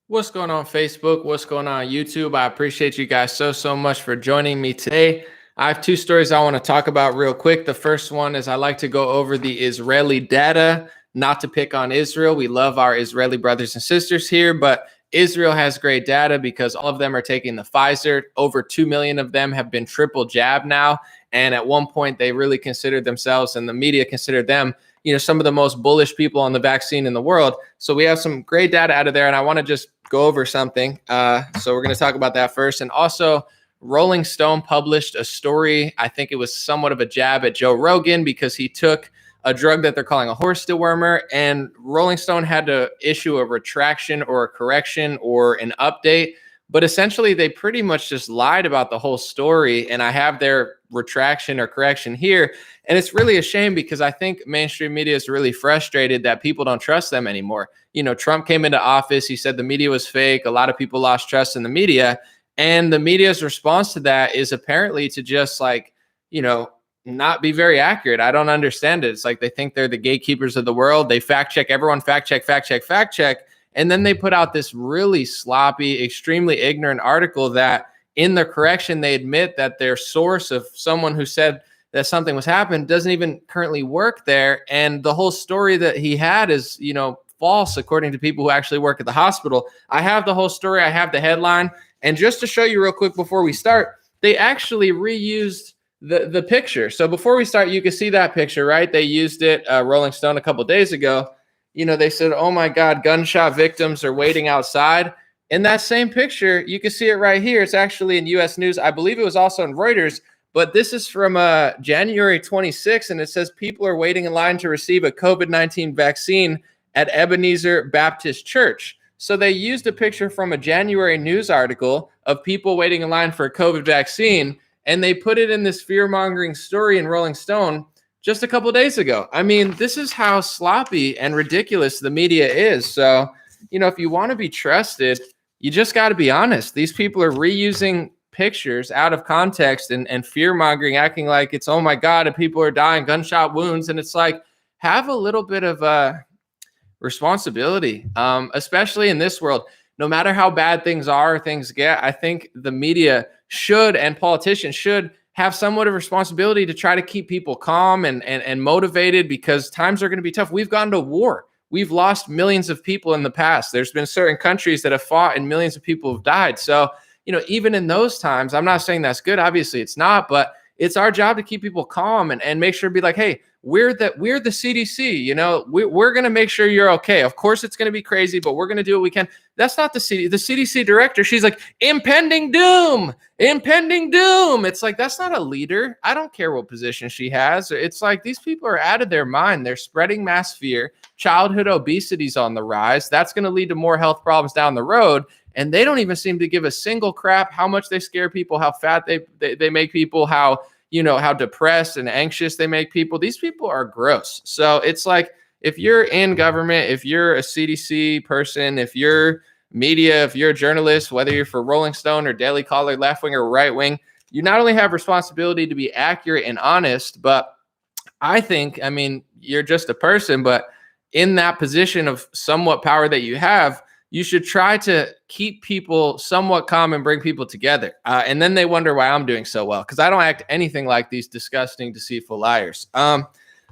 What's going on, Facebook? What's going on, YouTube? I appreciate you guys so much for joining me today. I have two stories I want to talk about real quick. The first one is I like to go over the Israeli data, not to pick on Israel. We love our Israeli brothers and sisters here, but Israel has great data because all of them are taking the Pfizer. Over 2 million of them have been triple jab now. And at one point, they really considered themselves, and the media considered them, some of the most bullish people on the vaccine in the world. So we have some great data out of there, and I want to just go over something. So we're going to talk about that first. And also, Rolling Stone published a story. I think it was somewhat of a jab at Joe Rogan because he took a drug that they're calling a horse dewormer, and Rolling Stone had to issue a retraction or a correction or an update. But essentially, they pretty much just lied about the whole story. And I have their retraction or correction here. And it's really a shame because I think mainstream media is really frustrated that people don't trust them anymore. Trump came into office. He said the media was fake. A lot of people lost trust in the media. And the media's response to that is apparently to just not be very accurate. I don't understand it. It's like they think they're the gatekeepers of the world. They fact check everyone, fact check. And then they put out this really sloppy, extremely ignorant article that in the correction, they admit that their source of someone who said that something was happening doesn't even currently work there. And the whole story that he had is, false, according to people who actually work at the hospital. I have the whole story. I have the headline. And just to show you real quick before we start, they actually reused the picture. So before we start, you can see that picture, right? They used it, Rolling Stone, a couple of days ago. They said, oh my God, gunshot victims are waiting outside. In that same picture, you can see it right here. It's actually in U.S. News. I believe it was also in Reuters, but this is from January 26th, and it says people are waiting in line to receive a COVID-19 vaccine at Ebenezer Baptist Church. So they used a picture from a January news article of people waiting in line for a COVID vaccine, and they put it in this fear-mongering story in Rolling Stone just a couple of days ago. I mean, this is how sloppy and ridiculous the media is. So, if you want to be trusted, you just got to be honest. These people are reusing pictures out of context and fear-mongering, acting like it's, oh my God, and people are dying, gunshot wounds. And it's like, have a little bit of responsibility, especially in this world. No matter how bad things are, things get, I think the media should and politicians should have somewhat of responsibility to try to keep people calm and motivated, because times are going to be tough. We've gone to war. We've lost millions of people in the past. There's been certain countries that have fought and millions of people have died. So, even in those times, I'm not saying that's good. Obviously it's not, but it's our job to keep people calm and make sure to be like, hey, we're the CDC, we're going to make sure you're okay. Of course it's going to be crazy, but we're going to do what we can. That's not the CDC director. She's like, impending doom. It's like, that's not a leader. I don't care what position she has. It's like, these people are out of their mind. They're spreading mass fear. Childhood obesity is on the rise. That's going to lead to more health problems down the road. And they don't even seem to give a single crap how much they scare people, how fat they make people, how depressed and anxious they make people. These people are gross. So it's like, if you're in government, if you're a CDC person, if you're media, if you're a journalist, whether you're for Rolling Stone or Daily Caller, left wing or right wing, you not only have responsibility to be accurate and honest, but I think, you're just a person, but in that position of somewhat power that you have, you should try to keep people somewhat calm and bring people together. And then they wonder why I'm doing so well, because I don't act anything like these disgusting, deceitful liars.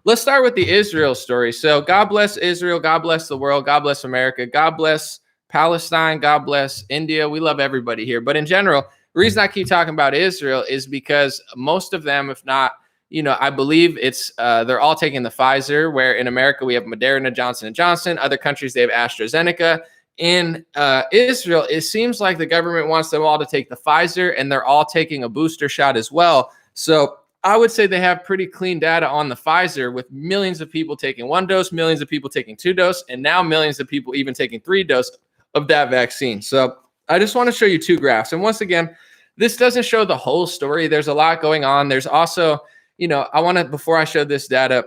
Let's start with the Israel story. So God bless Israel. God bless the world. God bless America. God bless Palestine. God bless India. We love everybody here. But in general, the reason I keep talking about Israel is because most of them, if not, I believe it's they're all taking the Pfizer, where in America we have Moderna, Johnson & Johnson. Other countries, they have AstraZeneca. In Israel, it seems like the government wants them all to take the Pfizer, and they're all taking a booster shot as well. So I would say they have pretty clean data on the Pfizer, with millions of people taking 1 dose, millions of people taking 2 doses, and now millions of people even taking 3 doses of that vaccine. So I just want to show you 2 graphs. And once again, this doesn't show the whole story. There's a lot going on. There's also, I want to, before I show this data,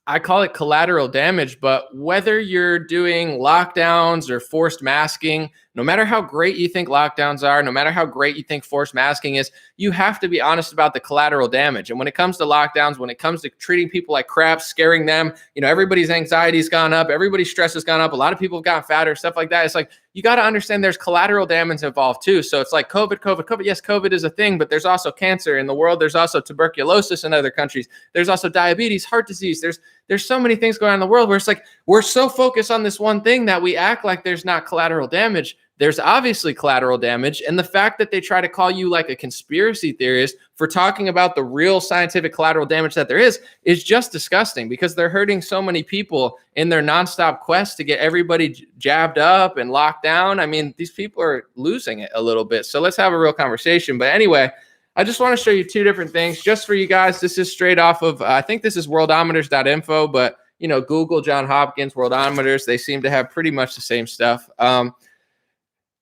I call it collateral damage, but whether you're doing lockdowns or forced masking, no matter how great you think lockdowns are, no matter how great you think forced masking is, you have to be honest about the collateral damage. And when it comes to lockdowns, when it comes to treating people like crap, scaring them, everybody's anxiety's gone up, everybody's stress has gone up, a lot of people have gotten fatter, stuff like that. It's like, you got to understand there's collateral damage involved too. So it's like COVID. Yes, COVID is a thing, but there's also cancer in the world. There's also tuberculosis in other countries. There's also diabetes, heart disease. There's so many things going on in the world where it's like, we're so focused on this one thing that we act like there's not collateral damage. There's obviously collateral damage. And the fact that they try to call you like a conspiracy theorist for talking about the real scientific collateral damage that there is just disgusting, because they're hurting so many people in their nonstop quest to get everybody jabbed up and locked down. I mean, these people are losing it a little bit. So let's have a real conversation. But anyway, I just want to show you two different things just for you guys. This is straight off of, I think this is worldometers.info, but Google John Hopkins worldometers. They seem to have pretty much the same stuff.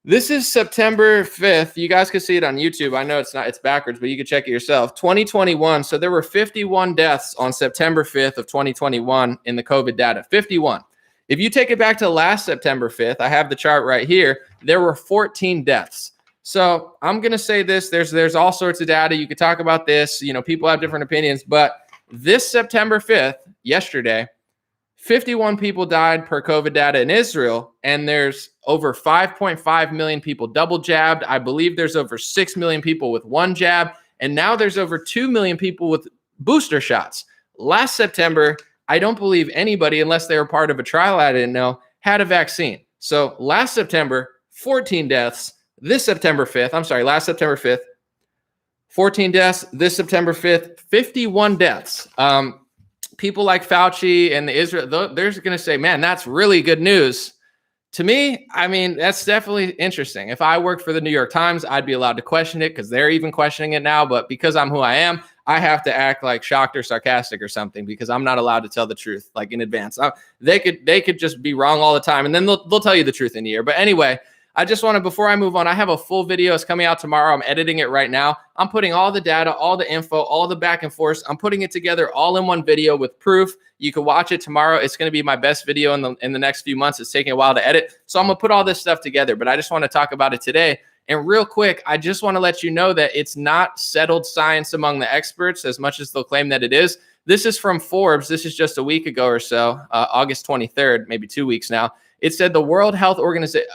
This is September 5th. You guys can see it on YouTube. I know it's backwards, but you can check it yourself. 2021. So there were 51 deaths on September 5th of 2021 in the COVID data. 51. If you take it back to last September 5th, I have the chart right here. There were 14 deaths. So I'm going to say this. There's all sorts of data. You could talk about this. People have different opinions. But this September 5th, yesterday, 51 people died per COVID data in Israel, and there's over 5.5 million people double jabbed. I believe there's over 6 million people with one jab, and now there's over 2 million people with booster shots. Last September, I don't believe anybody, unless they were part of a trial I didn't know, had a vaccine. So last September, 14 deaths. This September 5th, last September 5th, 14 deaths. This September 5th, 51 deaths. People like Fauci and Israel, they're going to say, man, that's really good news. To me, I mean, that's definitely interesting. If I worked for the New York Times, I'd be allowed to question it, because they're even questioning it now. But because I'm who I am, I have to act like shocked or sarcastic or something, because I'm not allowed to tell the truth like in advance. They could just be wrong all the time, and then they'll tell you the truth in a year. But anyway, I just want to, before I move on, I have a full video. It's coming out tomorrow. I'm editing it right now. I'm putting all the data, all the info, all the back and forth. I'm putting it together all in one video with proof. You can watch it tomorrow. It's going to be my best video in the next few months. It's taking a while to edit. So I'm going to put all this stuff together, but I just want to talk about it today. And real quick, I just want to let you know that it's not settled science among the experts as much as they'll claim that it is. This is from Forbes. This is just a week ago or so, August 23rd, maybe 2 weeks now. It said the World Health Organization,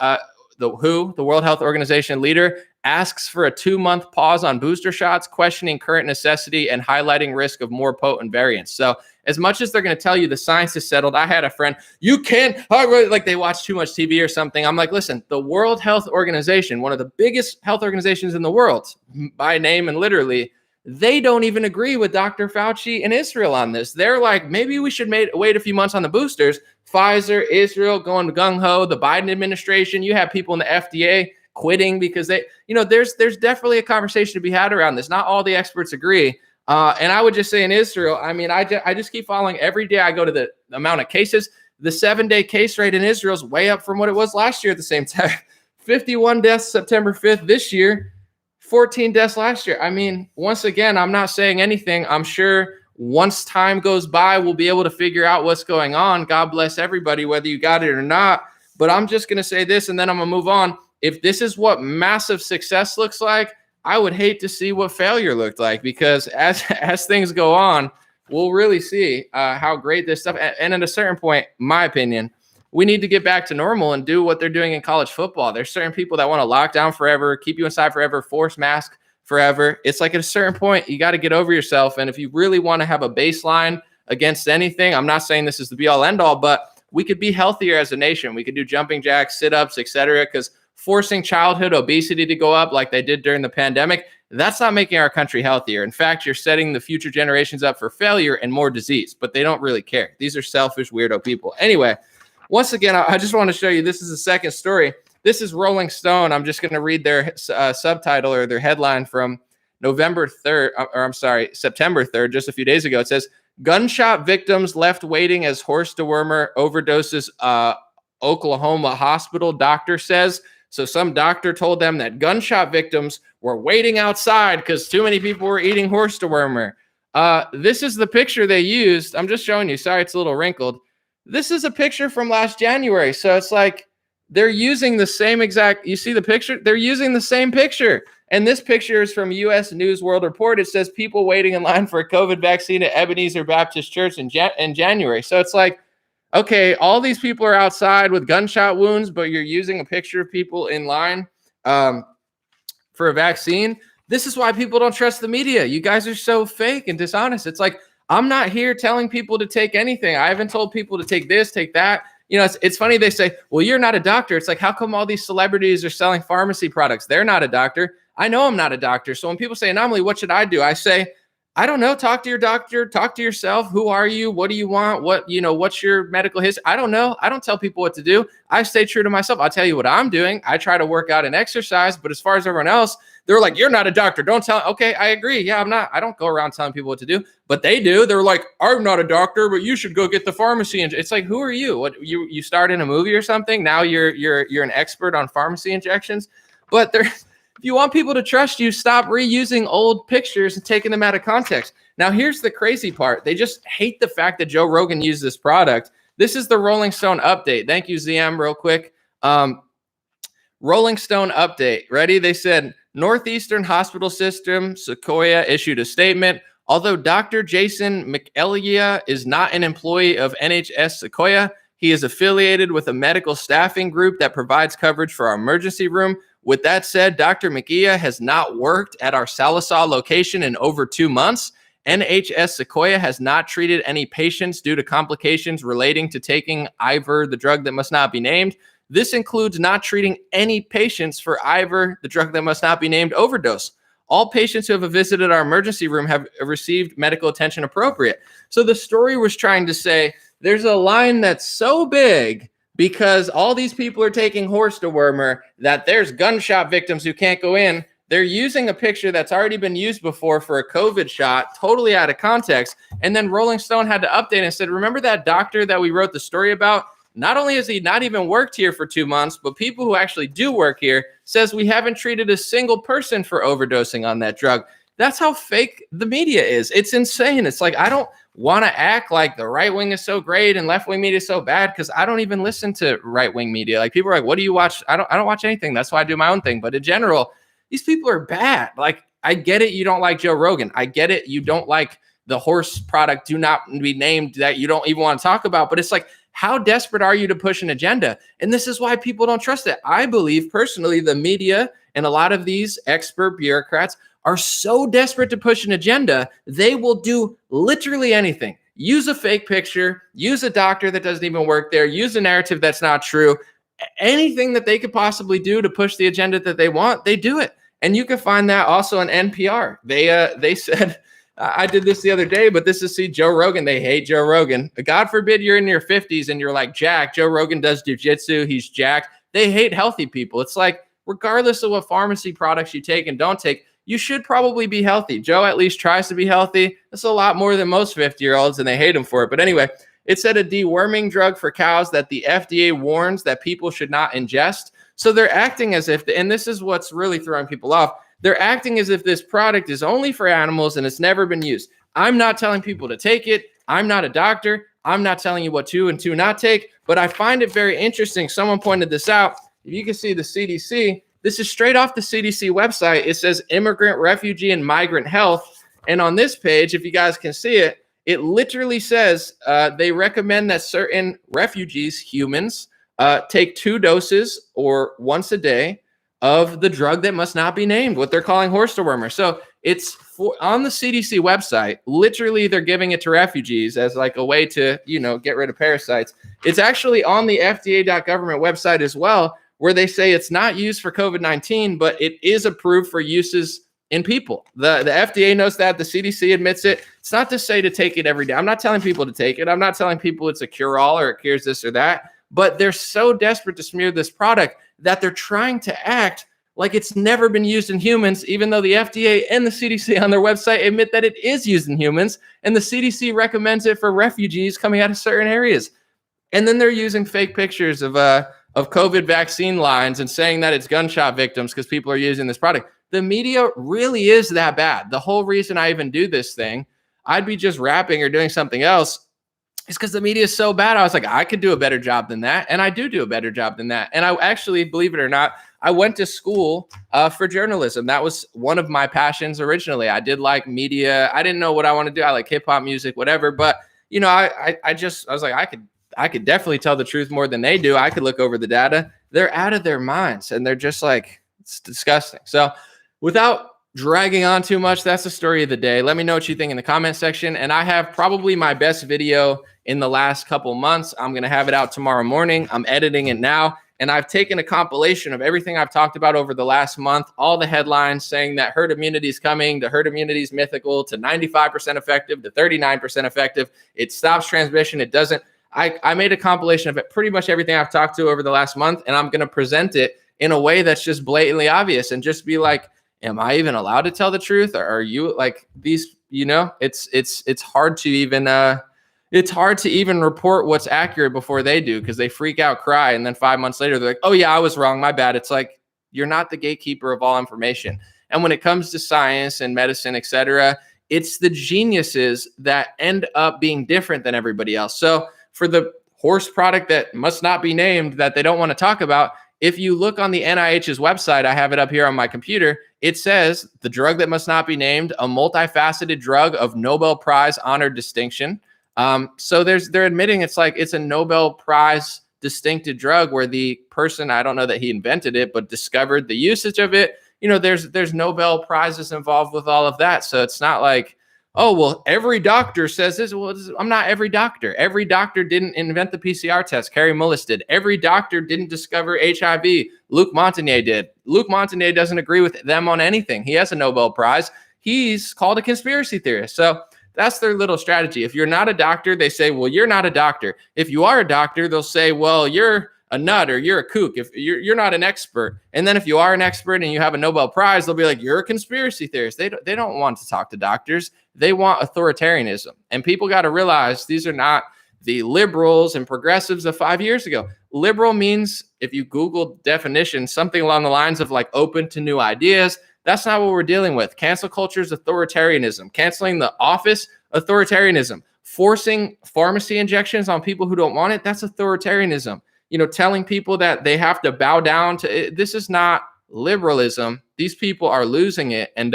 the World Health Organization leader, asks for a 2-month pause on booster shots, questioning current necessity and highlighting risk of more potent variants. So as much as they're going to tell you the science is settled, I had a friend, like they watch too much TV or something. I'm like, listen, the World Health Organization, one of the biggest health organizations in the world by name and literally, they don't even agree with Dr. Fauci and Israel on this. They're like, maybe we should wait a few months on the boosters. Pfizer, Israel going gung-ho, the Biden administration, you have people in the FDA quitting because there's definitely a conversation to be had around this. Not all the experts agree. And I would just say in Israel, I mean, I just keep following every day. I go to the amount of cases. The 7-day case rate in Israel is way up from what it was last year at the same time. 51 deaths September 5th this year, 14 deaths last year. I mean, once again, I'm not saying anything. I'm sure once time goes by, we'll be able to figure out what's going on. God bless everybody, whether you got it or not. But I'm just going to say this, and then I'm going to move on. If this is what massive success looks like, I would hate to see what failure looked like, because as things go on, we'll really see how great this stuff. And at a certain point, my opinion, we need to get back to normal and do what they're doing in college football. There's certain people that want to lock down forever, keep you inside forever, force mask forever. It's like at a certain point, you got to get over yourself. And if you really want to have a baseline against anything, I'm not saying this is the be all end all, but we could be healthier as a nation. We could do jumping jacks, sit-ups, etc. Because forcing childhood obesity to go up like they did during the pandemic, that's not making our country healthier. In fact, you're setting the future generations up for failure and more disease, but they don't really care. These are selfish, weirdo people. Anyway, once again, I just want to show you, this is the second story. This is Rolling Stone. I'm just going to read their subtitle or their headline from September 3rd, just a few days ago. It says, gunshot victims left waiting as horse dewormer overdoses Oklahoma hospital, doctor says. So some doctor told them that gunshot victims were waiting outside because too many people were eating horse dewormer. This is the picture they used. I'm just showing you. Sorry, it's a little wrinkled. This is a picture from last January. So it's like they're using the same exact, you see the picture? They're using the same picture. And this picture is from U.S. News World Report. It says people waiting in line for a COVID vaccine at Ebenezer Baptist Church in January. So it's like, okay, all these people are outside with gunshot wounds, but you're using a picture of people in line for a vaccine. This is why people don't trust the media. You guys are so fake and dishonest. It's like, I'm not here telling people to take anything. I haven't told people to take this, take that. You know, it's funny they say, well, you're not a doctor. It's like, how come all these celebrities are selling pharmacy products? They're not a doctor. I know I'm not a doctor. So when people say, Anomaly, what should I do? I say, I don't know. Talk to your doctor. Talk to yourself. Who are you? What do you want? What's your medical history? I don't know. I don't tell people what to do. I stay true to myself. I'll tell you what I'm doing. I try to work out and exercise. But as far as everyone else, they're like, you're not a doctor. Don't tell. Okay, I agree. Yeah, I'm not. I don't go around telling people what to do. But they do. They're like, I'm not a doctor, but you should go get the pharmacy. And it's like, who are you? What you start in a movie or something? Now you're an expert on pharmacy injections. But if you want people to trust you, stop reusing old pictures and taking them out of context. Now, here's the crazy part. They just hate the fact that Joe Rogan used this product. This is the Rolling Stone update. Thank you, ZM, real quick. Rolling Stone update. Ready? They said, Northeastern Hospital System, Sequoia, issued a statement. Although Dr. Jason McElligea is not an employee of NHS Sequoia, he is affiliated with a medical staffing group that provides coverage for our emergency room. With that said, Dr. McGee has not worked at our Sallisaw location in over 2 months. NHS Sequoia has not treated any patients due to complications relating to taking Ivor, the drug that must not be named. This includes not treating any patients for Ivor, the drug that must not be named, overdose. All patients who have visited our emergency room have received medical attention appropriate. So the story was trying to say there's a line that's so big because all these people are taking horse dewormer that there's gunshot victims who can't go in. They're using a picture that's already been used before for a COVID shot, totally out of context. And then Rolling Stone had to update and said, remember that doctor that we wrote the story about? Not only has he not even worked here for 2 months, but people who actually do work here says we haven't treated a single person for overdosing on that drug. That's how fake the media is. It's insane. It's like, I don't want to act like the right wing is so great and left wing media is so bad because I don't even listen to right wing media. Like people are like, what do you watch? I don't watch anything. That's why I do my own thing. But in general, these people are bad. Like I get it. You don't like Joe Rogan. I get it. You don't like the horse product do not be named that you don't even want to talk about. But it's like, how desperate are you to push an agenda? And this is why people don't trust it. I believe personally the media and a lot of these expert bureaucrats are so desperate to push an agenda, they will do literally anything. Use a fake picture, use a doctor that doesn't even work there, use a narrative that's not true. Anything that they could possibly do to push the agenda that they want, they do it. And you can find that also on NPR. They said, I did this the other day, but this is Joe Rogan. They hate Joe Rogan. God forbid you're in your 50s and you're like, Jack, Joe Rogan does jujitsu. He's jacked. They hate healthy people. It's like, regardless of what pharmacy products you take and don't take, you should probably be healthy. Joe at least tries to be healthy. That's a lot more than most 50-year-olds, and they hate him for it. But anyway, it said a deworming drug for cows that the FDA warns that people should not ingest. So they're acting as if, and this is what's really throwing people off, they're acting as if this product is only for animals and it's never been used. I'm not telling people to take it. I'm not a doctor. I'm not telling you what to and to not take, but I find it very interesting. Someone pointed this out. If you can see the CDC, this is straight off the CDC website. It says immigrant, refugee, and migrant health. And on this page, if you guys can see it, it literally says they recommend that certain refugees, humans, take 2 doses or once a day of the drug that must not be named, what they're calling horse dewormer. So it's on the CDC website. Literally, they're giving it to refugees as like a way to, get rid of parasites. It's actually on the FDA.government website as well, where they say it's not used for COVID-19, but it is approved for uses in people. The FDA knows that. The CDC admits it. It's not to say to take it every day. I'm not telling people to take it. I'm not telling people it's a cure-all or it cures this or that. But they're so desperate to smear this product that they're trying to act like it's never been used in humans, even though the FDA and the CDC on their website admit that it is used in humans, and the CDC recommends it for refugees coming out of certain areas. And then they're using fake pictures of COVID vaccine lines and saying that it's gunshot victims because people are using this product. The media really is that bad. The whole reason I even do this thing, I'd be just rapping or doing something else. it's because the media is so bad. I was like, I could do a better job than that. And I do a better job than that. And I actually, believe it or not, I went to school for journalism. That was one of my passions originally. I did like media. I didn't know what I want to do. I like hip hop music, whatever. But, you know, I was like, I could definitely tell the truth more than they do. I could look over the data. They're out of their minds. And they're just like, it's disgusting. So without dragging on too much, that's the story of the day. Let me know what you think in the comment section. And I have probably my best video in the last couple months. I'm going to have it out tomorrow morning. I'm editing it now. And I've taken a compilation of everything I've talked about over the last month, all the headlines saying that herd immunity is coming, the herd immunity is mythical, to 95% effective, to 39% effective. It stops transmission. It doesn't. I made a compilation of it, pretty much everything I've talked to over the last month, and I'm going to present it in a way that's just blatantly obvious and just be like, am I even allowed to tell the truth? Or are you like these, you know, it's hard to even report what's accurate before they do, because they freak out, cry. And then 5 months later, they're like, oh yeah, I was wrong. My bad. It's like, you're not the gatekeeper of all information. And when it comes to science and medicine, et cetera, it's the geniuses that end up being different than everybody else. So for the horse product that must not be named, that they don't want to talk about, if you look on the NIH's website, I have it up here on my computer, it says the drug that must not be named, a multifaceted drug of Nobel Prize honored distinction. So they're admitting it's like it's a Nobel Prize distinctive drug where the person, I don't know that he invented it, but discovered the usage of it. You know, there's Nobel Prizes involved with all of that. So it's not like, oh, well, every doctor says this. Well, I'm not every doctor. Every doctor didn't invent the PCR test. Carrie Mullis did. Every doctor didn't discover HIV. Luc Montagnier did. Luc Montagnier doesn't agree with them on anything. He has a Nobel Prize. He's called a conspiracy theorist. So that's their little strategy. If you're not a doctor, they say, well, you're not a doctor. If you are a doctor, they'll say, well, you're a nut or you're a kook. If you're not an expert. And then if you are an expert and you have a Nobel Prize, they'll be like, you're a conspiracy theorist. They don't want to talk to doctors. They want authoritarianism. And people got to realize these are not the liberals and progressives of 5 years ago. Liberal means, if you Google definition, something along the lines of like open to new ideas. That's not what we're dealing with. Cancel culture is authoritarianism. Canceling the office, authoritarianism. Forcing pharmacy injections on people who don't want it, that's authoritarianism. You know, telling people that they have to bow down to it. This is not liberalism. These people are losing it. And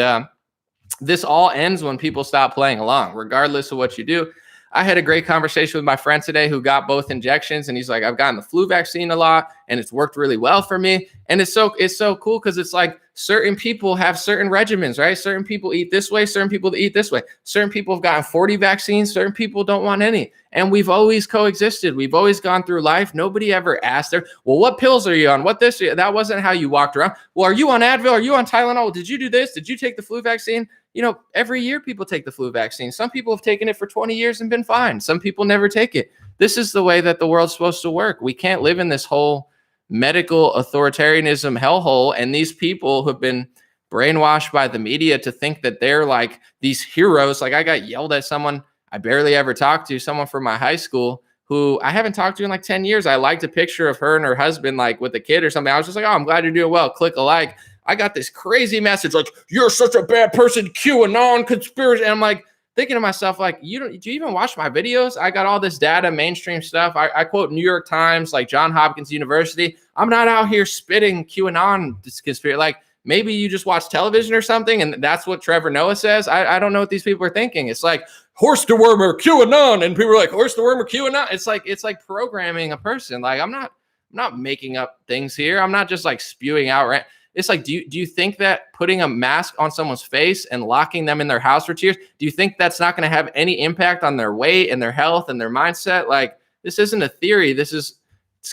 this all ends when people stop playing along, regardless of what you do. I had a great conversation with my friend today who got both injections, and he's like, I've gotten the flu vaccine a lot and it's worked really well for me. And it's so cool because it's like certain people have certain regimens, right? Certain people eat this way, certain people eat this way. Certain people have gotten 40 vaccines, certain people don't want any. And we've always coexisted. We've always gone through life. Nobody ever asked her, well, what pills are you on? What this? That wasn't how you walked around. Well, are you on Advil? Are you on Tylenol? Did you do this? Did you take the flu vaccine? You know, every year people take the flu vaccine. Some people have taken it for 20 years and been fine. Some people never take it. This is the way that the world's supposed to work. We can't live in this whole medical authoritarianism hellhole. And these people who have been brainwashed by the media to think that they're like these heroes. Like I got yelled at someone I barely ever talked to, someone from my high school who I haven't talked to in like 10 years. I liked a picture of her and her husband, like with a kid or something. I was just like, oh, I'm glad you're doing well. Click a like. I got this crazy message like, you're such a bad person, QAnon conspiracy. And I'm like thinking to myself, like, do you even watch my videos? I got all this data, mainstream stuff. I quote New York Times, like John Hopkins University. I'm not out here spitting QAnon conspiracy. Like maybe you just watch television or something and that's what Trevor Noah says. I don't know what these people are thinking. It's like horse dewormer QAnon. And people are like, horse dewormer QAnon. It's like programming a person. Like I'm not making up things here. I'm not just like spewing out. It's like, do you think that putting a mask on someone's face and locking them in their house for 2 years, do you think that's not going to have any impact on their weight and their health and their mindset? Like, this isn't a theory. It's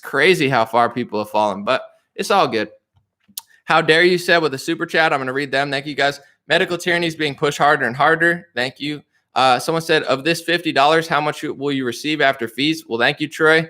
crazy how far people have fallen, but it's all good. How dare you said with a super chat. I'm going to read them. Thank you guys. Medical tyranny is being pushed harder and harder. Thank you. Someone said, of this $50, how much will you receive after fees? Well, thank you, Troy.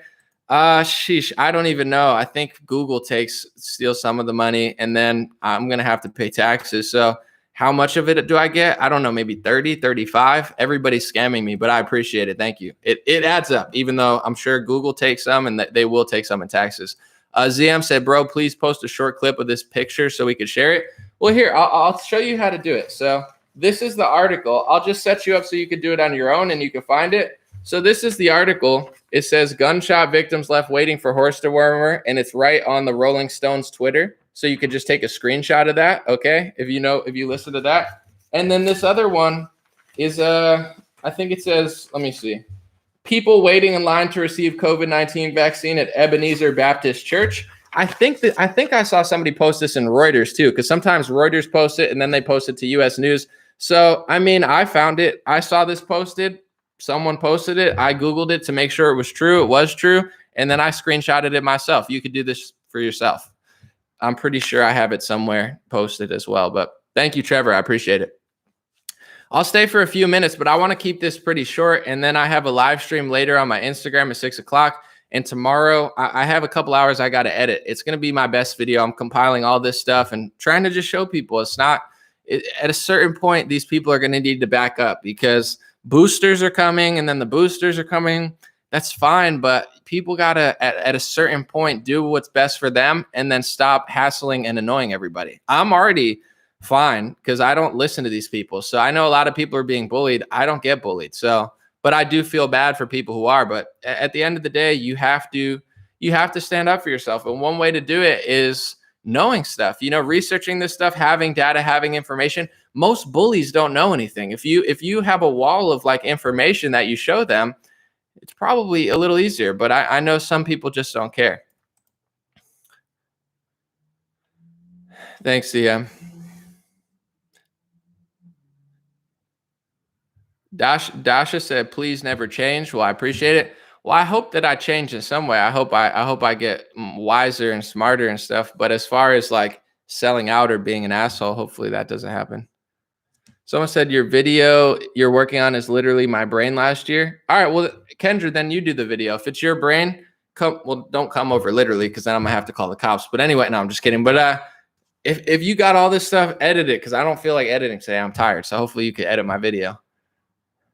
Sheesh, I don't even know. I think Google steals some of the money, and then I'm going to have to pay taxes. So how much of it do I get? I don't know, maybe 30, 35. Everybody's scamming me, but I appreciate it. Thank you. It adds up, even though I'm sure Google takes some and they will take some in taxes. ZM said, bro, please post a short clip of this picture so we could share it. Well, here, I'll show you how to do it. So this is the article. I'll just set you up so you can do it on your own and you can find it. So this is the article. It says gunshot victims left waiting for horse dewormer, and it's right on the Rolling Stones Twitter. So you could just take a screenshot of that, okay? If you listen to that. And then this other one is I think it says, let me see. People waiting in line to receive COVID-19 vaccine at Ebenezer Baptist Church. I think I saw somebody post this in Reuters too, because sometimes Reuters post it and then they post it to US News. So, I mean, I found it. I saw this posted. Someone posted it. I Googled it to make sure it was true. It was true. And then I screenshotted it myself. You could do this for yourself. I'm pretty sure I have it somewhere posted as well. But thank you, Trevor. I appreciate it. I'll stay for a few minutes, but I want to keep this pretty short. And then I have a live stream later on my Instagram at 6 o'clock. And tomorrow I have a couple hours I got to edit. It's going to be my best video. I'm compiling all this stuff and trying to just show people it's not at a certain point, these people are going to need to back up because boosters are coming and then the boosters are coming. That's fine. But people got to, at a certain point, do what's best for them and then stop hassling and annoying everybody. I'm already fine because I don't listen to these people. So I know a lot of people are being bullied. I don't get bullied. So, but I do feel bad for people who are. But at the end of the day, you have to stand up for yourself. And one way to do it is knowing stuff, researching this stuff, having data, having information. Most bullies don't know anything. If you have a wall of like information that you show them, it's probably a little easier. But I know some people just don't care. Thanks, CM. Dasha said, please never change. Well, I appreciate it. Well, I hope that I change in some way. I hope I get wiser and smarter and stuff. But as far as like selling out or being an asshole, hopefully that doesn't happen. Someone said your video you're working on is literally my brain last year. All right, well, Kendra, then you do the video. If it's your brain, don't come over literally because then I'm gonna have to call the cops. But anyway, no, I'm just kidding. But if you got all this stuff, edit it because I don't feel like editing today. I'm tired. So hopefully you could edit my video.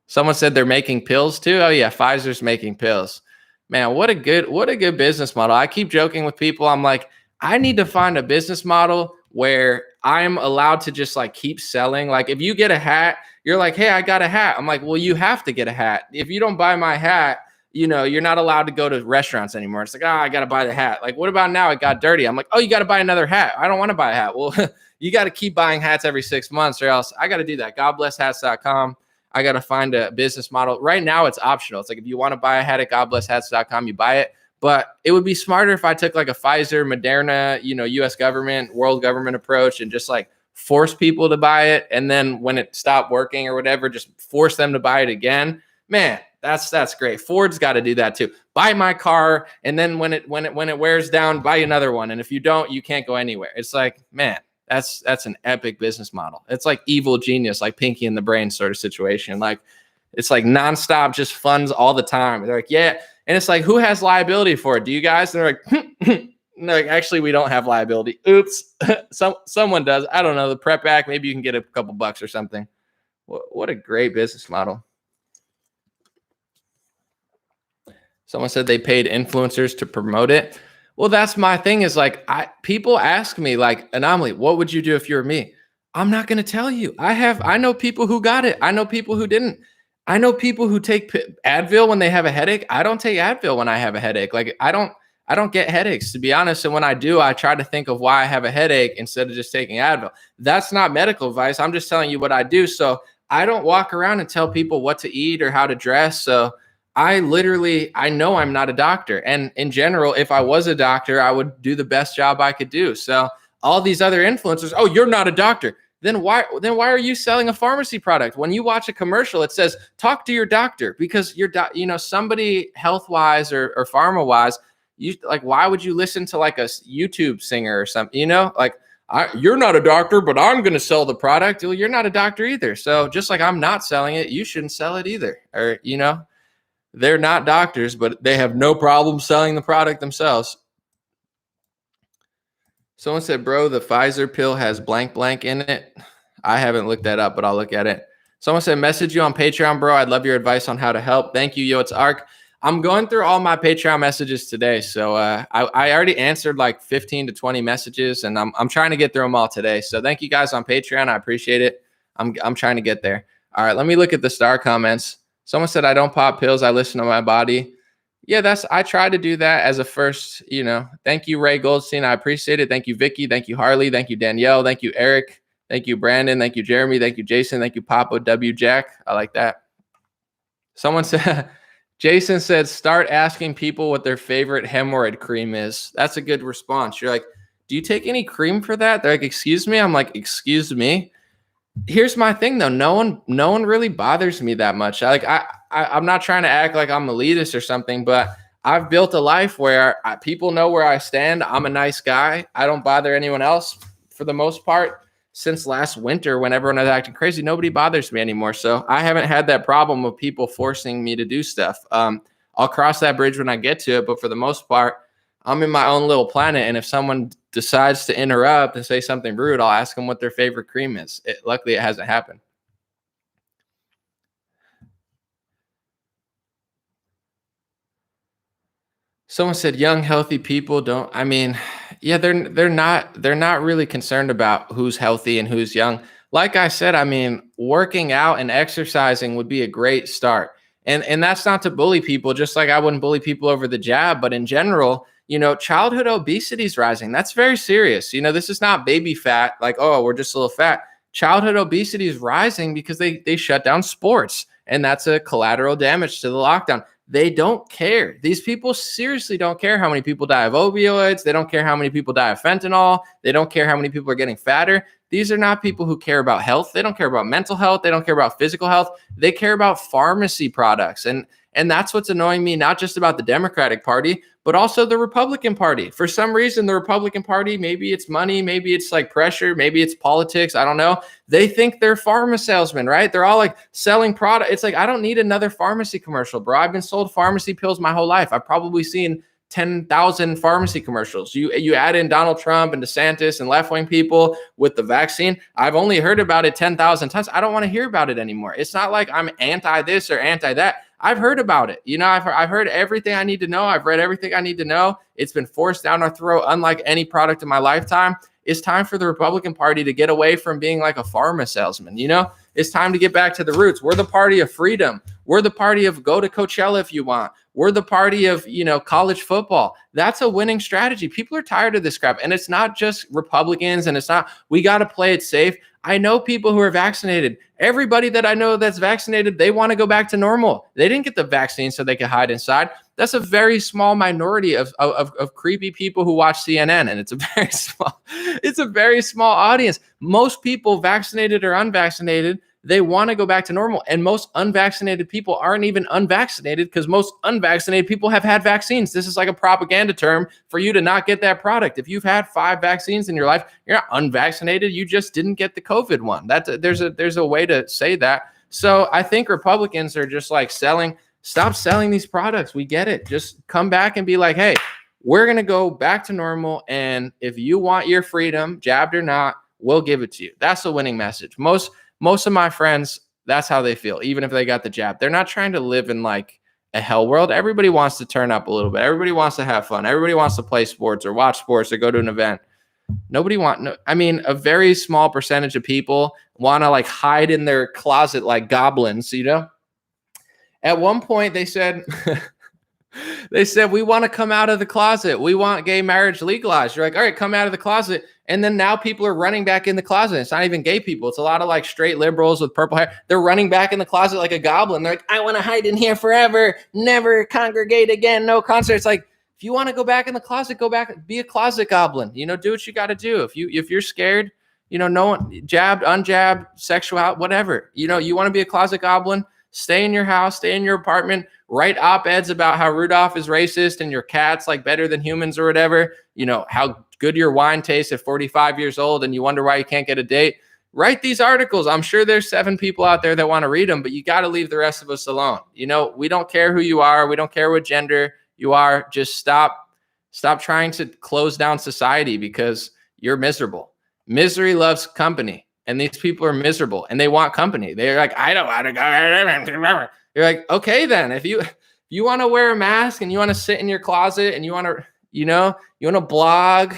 Someone said they're making pills too. Oh yeah, Pfizer's making pills. Man, what a good business model. I keep joking with people. I'm like, I need to find a business model where I'm allowed to just like keep selling. Like if you get a hat, you're like, hey, I got a hat. I'm like, well, you have to get a hat. If you don't buy my hat, you're not allowed to go to restaurants anymore. It's like, I got to buy the hat. Like, what about now it got dirty? I'm like, oh, you got to buy another hat. I don't want to buy a hat. Well, you got to keep buying hats every 6 months or else I got to do that. GodBlessHats.com. I got to find a business model. Right now, it's optional. It's like if you want to buy a hat at GodBlessHats.com, you buy it. But it would be smarter if I took like a Pfizer, Moderna, U.S. government, world government approach and just like force people to buy it. And then when it stopped working or whatever, just force them to buy it again. Man, that's great. Ford's got to do that too. Buy my car, and then when it wears down, buy another one. And if you don't, you can't go anywhere. It's like, man. That's an epic business model. It's like evil genius, like Pinky in the Brain sort of situation. Like it's like nonstop, just funds all the time. They're like, yeah. And it's like, who has liability for it? Do you guys? And they're like, no, like, actually, we don't have liability. Oops. Someone does. I don't know. The Prep Act, maybe you can get a couple bucks or something. What a great business model. Someone said they paid influencers to promote it. Well, that's my thing is like, people ask me like, Anomaly, what would you do if you were me? I'm not going to tell you. I know people who got it. I know people who didn't. I know people who take Advil when they have a headache. I don't take Advil when I have a headache. Like I don't get headaches, to be honest. And when I do, I try to think of why I have a headache instead of just taking Advil. That's not medical advice. I'm just telling you what I do. So I don't walk around and tell people what to eat or how to dress. So I know I'm not a doctor. And in general, if I was a doctor, I would do the best job I could do. So all these other influencers, oh, you're not a doctor. Then why are you selling a pharmacy product? When you watch a commercial, it says, talk to your doctor because somebody health-wise or pharma-wise, why would you listen to like a YouTube singer or something, you're not a doctor, but I'm going to sell the product. Well, you're not a doctor either. So just like I'm not selling it, you shouldn't sell it either. Or, they're not doctors, but they have no problem selling the product themselves. Someone said, bro, the Pfizer pill has blank blank in it. I haven't looked that up, but I'll look at it. Someone said, message you on Patreon, bro. I'd love your advice on how to help. Thank you, yo, it's Ark. I'm going through all my Patreon messages today. So I already answered like 15 to 20 messages, and I'm trying to get through them all today. So thank you guys on Patreon. I appreciate it. I'm trying to get there. All right, let me look at the star comments. Someone said, I don't pop pills. I listen to my body. Yeah, I try to do that as a first, thank you, Ray Goldstein. I appreciate it. Thank you, Vicky. Thank you, Harley. Thank you, Danielle. Thank you, Eric. Thank you, Brandon. Thank you, Jeremy. Thank you, Jason. Thank you, Papa W. Jack. I like that. Someone said, Jason said, start asking people what their favorite hemorrhoid cream is. That's a good response. You're like, do you take any cream for that? They're like, excuse me. I'm like, excuse me. Here's my thing though. No one really bothers me that much. I'm not trying to act like I'm elitist or something, but I've built a life where people know where I stand. I'm a nice guy. I don't bother anyone else for the most part. Since last winter, when everyone was acting crazy, nobody bothers me anymore. So I haven't had that problem of people forcing me to do stuff. I'll cross that bridge when I get to it. But for the most part, I'm in my own little planet. And if someone decides to interrupt and say something rude, I'll ask them what their favorite cream is. Luckily, it hasn't happened. Someone said young, healthy people don't. I mean, yeah, they're not really concerned about who's healthy and who's young. Like I said, I mean, working out and exercising would be a great start. And that's not to bully people, just like I wouldn't bully people over the jab, but in general, childhood obesity is rising. That's very serious. This is not baby fat, like, oh, we're just a little fat. Childhood obesity is rising because they shut down sports, and that's a collateral damage to the lockdown. They don't care. These people seriously don't care how many people die of opioids. They don't care how many people die of fentanyl. They don't care how many people are getting fatter. These are not people who care about health. They don't care about mental health. They don't care about physical health. They care about pharmacy products. And that's what's annoying me, not just about the Democratic Party, but also the Republican Party. For some reason, the Republican Party, maybe it's money, maybe it's like pressure, maybe it's politics. I don't know. They think they're pharma salesmen, right? They're all like selling product. It's like, I don't need another pharmacy commercial, bro. I've been sold pharmacy pills my whole life. I've probably seen 10,000 pharmacy commercials. You add in Donald Trump and DeSantis and left-wing people with the vaccine. I've only heard about it 10,000 times. I don't want to hear about it anymore. It's not like I'm anti this or anti that. I've heard about it. I've heard everything I need to know. I've read everything I need to know. It's been forced down our throat, unlike any product in my lifetime. It's time for the Republican Party to get away from being like a pharma salesman. It's time to get back to the roots. We're the party of freedom. We're the party of go to Coachella if you want. We're the party of, college football. That's a winning strategy. People are tired of this crap. And it's not just Republicans, and it's not, we got to play it safe. I know people who are vaccinated. Everybody that I know that's vaccinated, they want to go back to normal. They didn't get the vaccine so they could hide inside. That's a very small minority of creepy people who watch CNN, and it's a very small audience. Most people, vaccinated or unvaccinated, they want to go back to normal. And most unvaccinated people aren't even unvaccinated, because most unvaccinated people have had vaccines. This is like a propaganda term for you to not get that product. If you've had 5 vaccines in your life, you're not unvaccinated. You just didn't get the COVID one. There's a way to say that. So I think Republicans are just like stop selling these products. We get it. Just come back and be like, hey, we're going to go back to normal. And if you want your freedom, jabbed or not, we'll give it to you. That's a winning message. Most of my friends, that's how they feel, even if they got the jab. They're not trying to live in like a hell world. Everybody wants to turn up a little bit. Everybody wants to have fun. Everybody wants to play sports or watch sports or go to an event. A very small percentage of people want to like hide in their closet like goblins, At one point they said, we want to come out of the closet. We want gay marriage legalized. You're like, all right, come out of the closet. And then now people are running back in the closet. It's not even gay people. It's a lot of like straight liberals with purple hair. They're running back in the closet like a goblin. They're like, I want to hide in here forever. Never congregate again. No concerts. Like, if you want to go back in the closet, go back, be a closet goblin. Do what you got to do. If you're scared, no one jabbed, unjabbed, sexual, whatever, you want to be a closet goblin, stay in your house, stay in your apartment, write op-eds about how Rudolph is racist and your cat's like better than humans or whatever, how good your wine tastes at 45 years old and you wonder why you can't get a date. Write these articles. I'm sure there's 7 people out there that want to read them, but you got to leave the rest of us alone. We don't care who you are. We don't care what gender you are. Just stop trying to close down society because you're miserable. Misery loves company, and these people are miserable and they want company. They're like, I don't want to go. You're like, okay, then if you want to wear a mask and you want to sit in your closet and you want to, you want to blog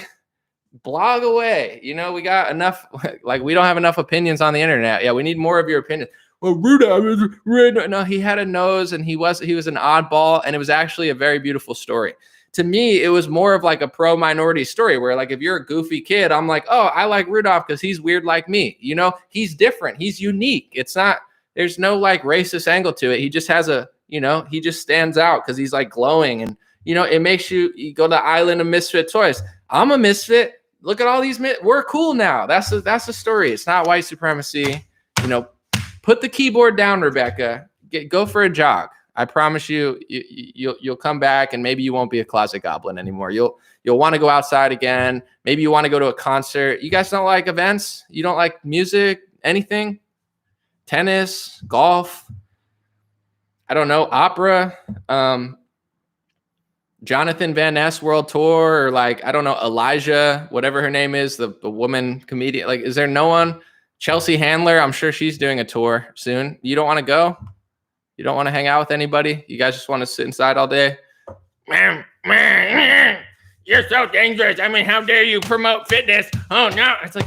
away. We got enough, like we don't have enough opinions on the internet. Yeah, we need more of your opinion. oh, Rudolph is red. No, he had a nose and he was an oddball, and it was actually a very beautiful story. To me, it was more of like a pro-minority story where, like, if you're a goofy kid, I'm like, oh, I like Rudolph because he's weird like me. You know, he's different. He's unique. It's not, there's no like racist angle to it. He just has a, you know, he just stands out because he's like glowing. And, you know, it makes you go to the island of misfit toys. I'm a misfit. Look at all these, we're cool now. That's the story. It's not white supremacy. You know, put the keyboard down, Rebecca. Go for a jog. I promise you'll come back, and maybe you won't be a closet goblin anymore. You'll want to go outside again. Maybe you want to go to a concert. You guys don't like events? You don't like music? Anything? Tennis, golf? I don't know. Opera? Jonathan Van Ness World Tour, or like, I don't know, Elijah, whatever her name is, the woman comedian. Like, is there no one? Chelsea Handler, I'm sure she's doing a tour soon. You don't want to go? You don't want to hang out with anybody? You guys just want to sit inside all day? You're so dangerous. I mean, how dare you promote fitness? Oh, no. It's like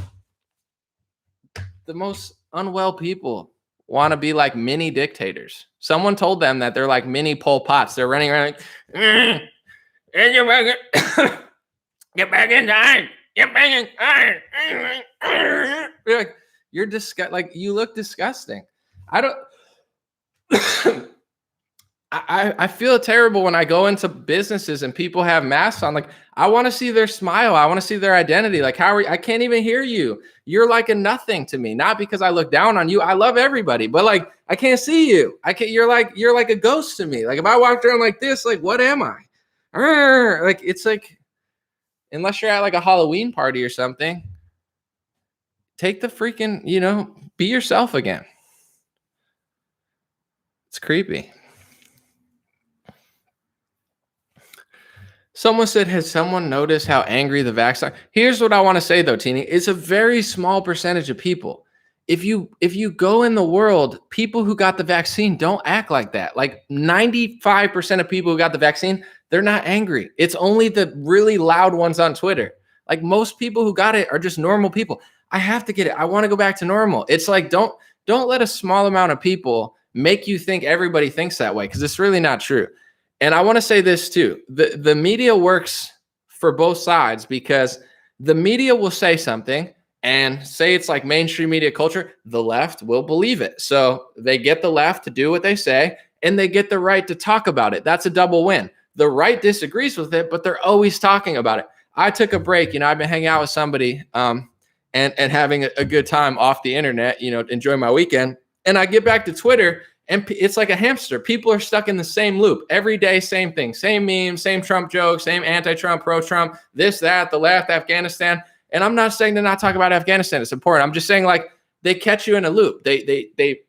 the most unwell people want to be like mini dictators. Someone told them that they're like mini Pol Pots. They're running around like, get back inside. Get back inside. You're like, you're like, you look disgusting. I don't. I feel terrible when I go into businesses and people have masks on. Like, I want to see their smile. I want to see their identity. Like, how are you? I can't even hear you. You're like a nothing to me. Not because I look down on you. I love everybody, but like, I can't see you. I can't. You're like a ghost to me. Like, if I walked around like this, like, what am I? Like, it's like, unless you're at like a Halloween party or something, take the freaking, you know, be yourself again. It's creepy. Someone said, has someone noticed how angry the vax are? Here's what I want to say though, Teeny. It's a very small percentage of people. If you go in the world, people who got the vaccine don't act like that. Like 95% of people who got the vaccine, they're not angry. It's only the really loud ones on Twitter. Like, most people who got it are just normal people. I have to get it. I want to go back to normal. It's like, don't let a small amount of people make you think everybody thinks that way, because it's really not true. And I want to say this too. The media works for both sides, because the media will say something and say it's like mainstream media culture. The left will believe it. So they get the left to do what they say, and they get the right to talk about it. That's a double win. The right disagrees with it, but they're always talking about it. I took a break. You know, I've been hanging out with somebody and having a good time off the internet, you know, enjoying my weekend. And I get back to Twitter, and it's like a hamster. People are stuck in the same loop every day, same thing, same memes, same Trump jokes, same anti-Trump, pro-Trump, this, that, the left, Afghanistan. And I'm not saying to not talk about Afghanistan. It's important. I'm just saying, like, they catch you in a loop. They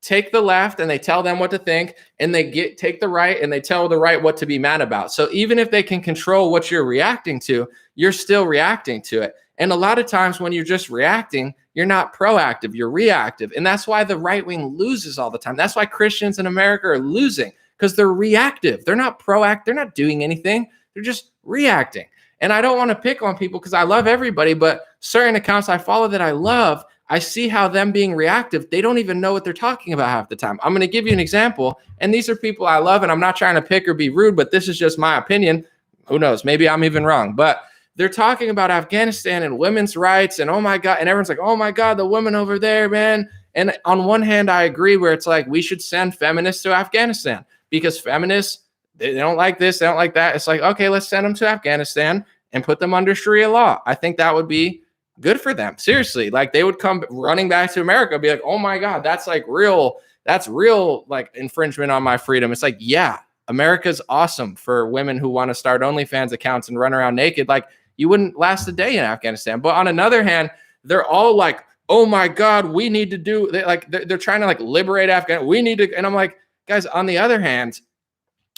take the left and they tell them what to think, and they take the right and they tell the right what to be mad about. So even if they can control what you're reacting to, you're still reacting to it. And a lot of times when you're just reacting, you're not proactive, you're reactive. And that's why the right wing loses all the time. That's why Christians in America are losing, because they're reactive. They're not proactive. They're not doing anything. They're just reacting. And I don't want to pick on people because I love everybody, but certain accounts I follow that I love, I see how them being reactive, they don't even know what they're talking about half the time. I'm going to give you an example. And these are people I love, and I'm not trying to pick or be rude, but this is just my opinion. Who knows? Maybe I'm even wrong, but they're talking about Afghanistan and women's rights, and oh my God, and everyone's like, oh my God, the women over there, man. And on one hand, I agree, where it's like, we should send feminists to Afghanistan, because feminists, they don't like this, they don't like that. It's like, okay, let's send them to Afghanistan and put them under Sharia law. I think that would be good for them. Seriously, like, they would come running back to America, be like, oh my God, that's real like infringement on my freedom. It's like, yeah, America's awesome for women who want to start OnlyFans accounts and run around naked. Like, you wouldn't last a day in Afghanistan. But on another hand, they're all like, oh my God, we need to do, they're trying to like liberate Afghanistan. We need to, and I'm like, guys, on the other hand,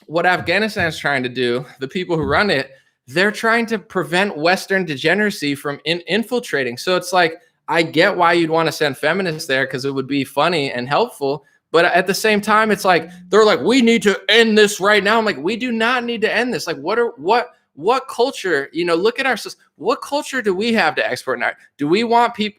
what Afghanistan is trying to do, the people who run it, they're trying to prevent Western degeneracy from infiltrating. So it's like, I get why you'd want to send feminists there, because it would be funny and helpful. But at the same time, it's like, they're like, we need to end this right now. I'm like, we do not need to end this. Like, what what culture, look at what culture do we have to export now? Do we want the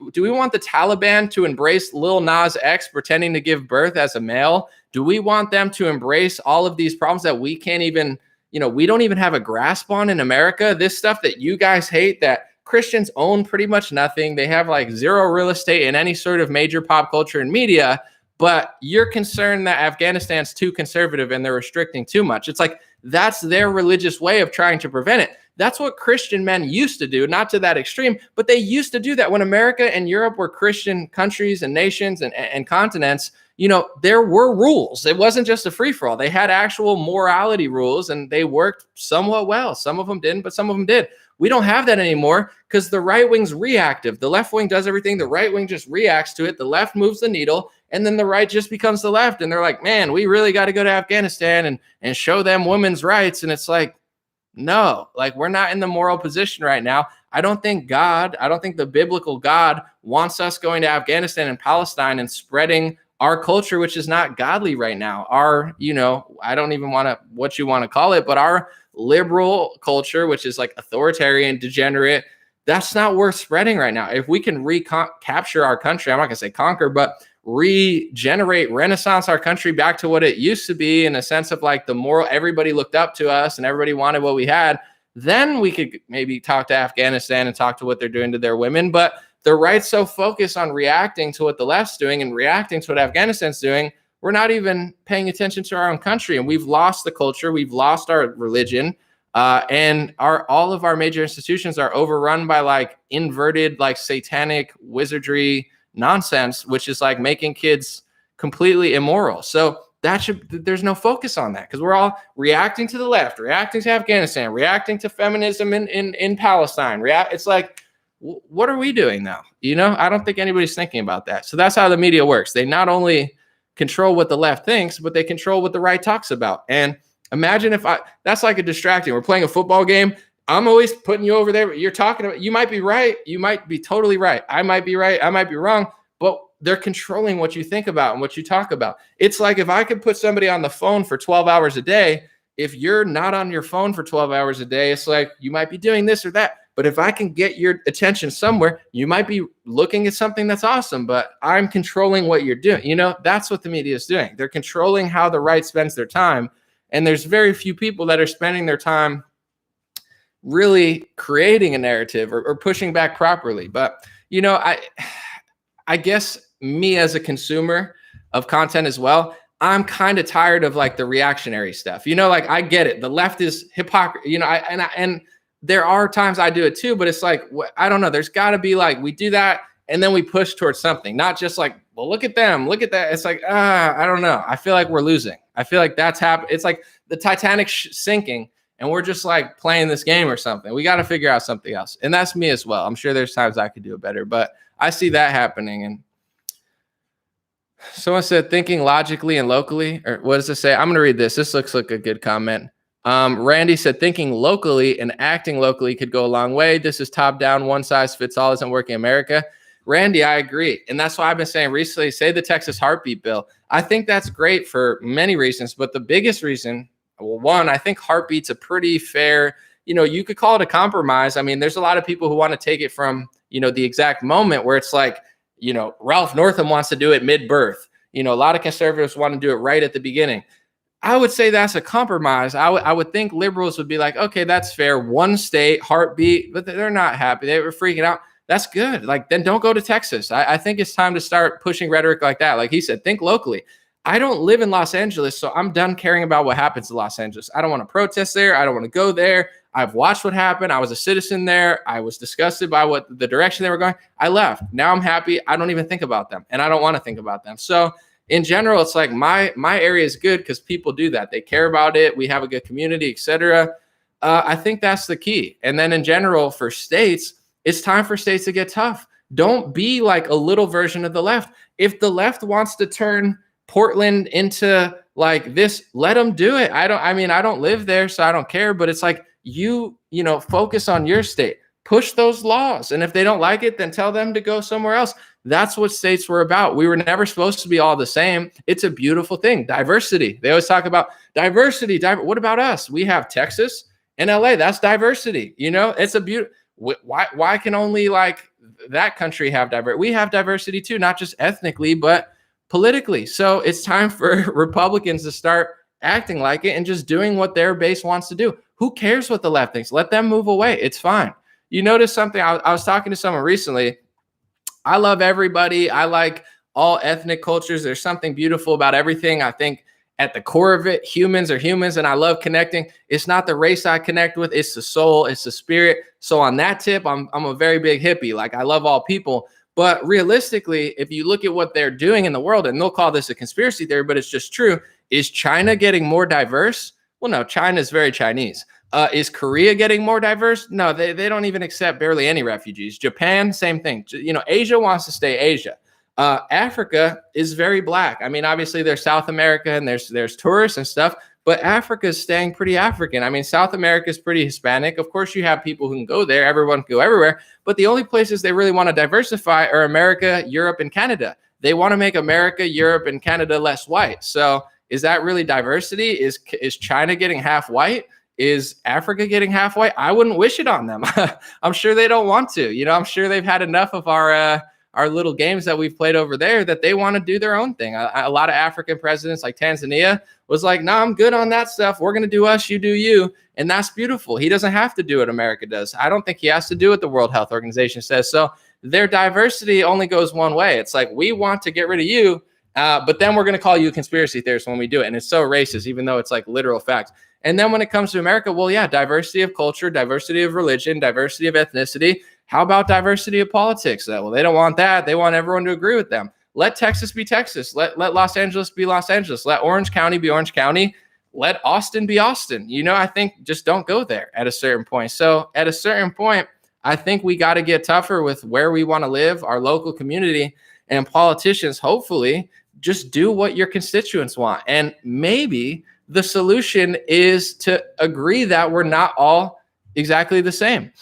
Taliban to embrace Lil Nas X pretending to give birth as a male? Do we want them to embrace all of these problems that we can't even, we don't even have a grasp on in America? This stuff that you guys hate, that Christians own pretty much nothing. They have like zero real estate in any sort of major pop culture and media, but you're concerned that Afghanistan's too conservative and they're restricting too much. It's like, that's their religious way of trying to prevent it. That's what Christian men used to do, not to that extreme, but they used to do that when America and Europe were Christian countries and nations and continents. There were rules. It wasn't just a free-for-all. They had actual morality rules, and they worked somewhat well. Some of them didn't, but some of them did. We don't have that anymore because the right wing's reactive. The left wing does everything. The right wing just reacts to it. The left moves the needle, and then the right just becomes the left. And they're like, man, we really got to go to Afghanistan and show them women's rights. And it's like, no, like, we're not in the moral position right now. I don't think the biblical God wants us going to Afghanistan and Palestine and spreading our culture, which is not godly right now. Our, I don't even want to, what you want to call it, but our liberal culture, which is like authoritarian, degenerate, that's not worth spreading right now. If we can recapture our country, I'm not gonna say conquer, but regenerate, renaissance our country back to what it used to be, in a sense of like the moral, everybody looked up to us and everybody wanted what we had, then we could maybe talk to Afghanistan and talk to what they're doing to their women. But the right's so focused on reacting to what the left's doing and reacting to what Afghanistan's doing, we're not even paying attention to our own country. And we've lost the culture, we've lost our religion, and all of our major institutions are overrun by like inverted, like satanic wizardry nonsense, which is like making kids completely immoral. So there's no focus on that, because we're all reacting to the left, reacting to Afghanistan, reacting to feminism in Palestine. It's like, what are we doing now? I don't think anybody's thinking about that. So that's how the media works. They not only control what the left thinks, but they control what the right talks about. And imagine that's like a distracting. We're playing a football game. I'm always putting you over there. You're talking about, you might be right. You might be totally right. I might be right. I might be wrong, but they're controlling what you think about and what you talk about. It's like, if I could put somebody on the phone for 12 hours a day, if you're not on your phone for 12 hours a day, it's like, you might be doing this or that. But if I can get your attention somewhere, you might be looking at something that's awesome, but I'm controlling what you're doing. That's what the media is doing. They're controlling how the right spends their time. And there's very few people that are spending their time really creating a narrative or pushing back properly. But, I guess me as a consumer of content as well, I'm kind of tired of like the reactionary stuff. Like, I get it. The left is hypocrisy, and there are times I do it too, but it's like, I don't know. There's got to be like, we do that and then we push towards something, not just like, well, look at them, look at that. It's like, I don't know. I feel like we're losing. I feel like that's happened. It's like the Titanic sinking and we're just like playing this game or something. We got to figure out something else. And that's me as well. I'm sure there's times I could do it better, but I see that happening. And someone said thinking logically and locally, or what does it say? I'm going to read this. This looks like a good comment. Randy said thinking locally and acting locally could go a long way. This is top down, one size fits all, isn't working in America. Randy, I agree. And that's why I've been saying recently, say the Texas heartbeat bill. I think that's great for many reasons, but the biggest reason, well, one, I think heartbeat's a pretty fair, you could call it a compromise. I mean, there's a lot of people who want to take it from, the exact moment where it's like, Ralph Northam wants to do it mid-birth. A lot of conservatives want to do it right at the beginning. I would say that's a compromise. I would think liberals would be like, okay, that's fair. One state, heartbeat, but they're not happy. They were freaking out. That's good. Like, then don't go to Texas. I think it's time to start pushing rhetoric like that. Like he said, think locally. I don't live in Los Angeles, so I'm done caring about what happens in Los Angeles. I don't want to protest there. I don't want to go there. I've watched what happened. I was a citizen there. I was disgusted by the direction they were going. I left. Now I'm happy. I don't even think about them, and I don't want to think about them. So in general, it's like my area is good because people do that. They care about it. We have a good community, etc. I think that's the key. And then in general, for states, it's time for states to get tough. Don't be like a little version of the left. If the left wants to turn Portland into like this, let them do it. I don't live there, so I don't care. But it's like you focus on your state, push those laws, and if they don't like it, then tell them to go somewhere else. That's what states were about. We were never supposed to be all the same. It's a beautiful thing. Diversity. They always talk about diversity. What about us? We have Texas In LA, that's diversity. You know, it's a beautiful. Why can only like that country have diversity? We have diversity too, not just ethnically, but politically. So it's time for Republicans to start acting like it and just doing what their base wants to do. Who cares what the left thinks? Let them move away. It's fine. You notice something? I was talking to someone recently. I love everybody. I like all ethnic cultures. There's something beautiful about everything. I think at the core of it, humans are humans, and I love connecting. It's not the race I connect with, it's the soul, it's the spirit. So on that tip, I'm a very big hippie. Like, I love all people. But realistically, if you look at what they're doing in the world, and they'll call this a conspiracy theory, but it's just true. Is China getting more diverse? Well, no, China is very Chinese. Is Korea getting more diverse? No, they don't even accept barely any refugees. Japan, same thing. You know, Asia wants to stay Asia. Africa is very black. I mean, obviously there's South America and there's tourists and stuff, but Africa is staying pretty African. I mean, South America is pretty Hispanic. Of course, you have people who can go there. Everyone can go everywhere. But the only places they really want to diversify are America, Europe, and Canada. They want to make America, Europe, and Canada less white. So is that really diversity? Is China getting half white? Is Africa getting half white? I wouldn't wish it on them. I'm sure they don't want to. You know, I'm sure they've had enough of our little games that we've played over there that they want to do their own thing. A lot of African presidents, like Tanzania, was like, no, I'm good on that stuff. We're going to do us, you do you. And that's beautiful. He doesn't have to do what America does. I don't think he has to do what the World Health Organization says. So their diversity only goes one way. It's like, we want to get rid of you, but then we're going to call you a conspiracy theorist when we do it. And it's so racist, even though it's like literal facts. And then when it comes to America, well, yeah, diversity of culture, diversity of religion, diversity of ethnicity. How about diversity of politics? Well, they don't want that. They want everyone to agree with them. Let Texas be Texas. Let Los Angeles be Los Angeles. Let Orange County be Orange County. Let Austin be Austin. You know, I think just don't go there at a certain point. So at a certain point, I think we got to get tougher with where we want to live, our local community, and politicians, hopefully, just do what your constituents want. And maybe the solution is to agree that we're not all exactly the same.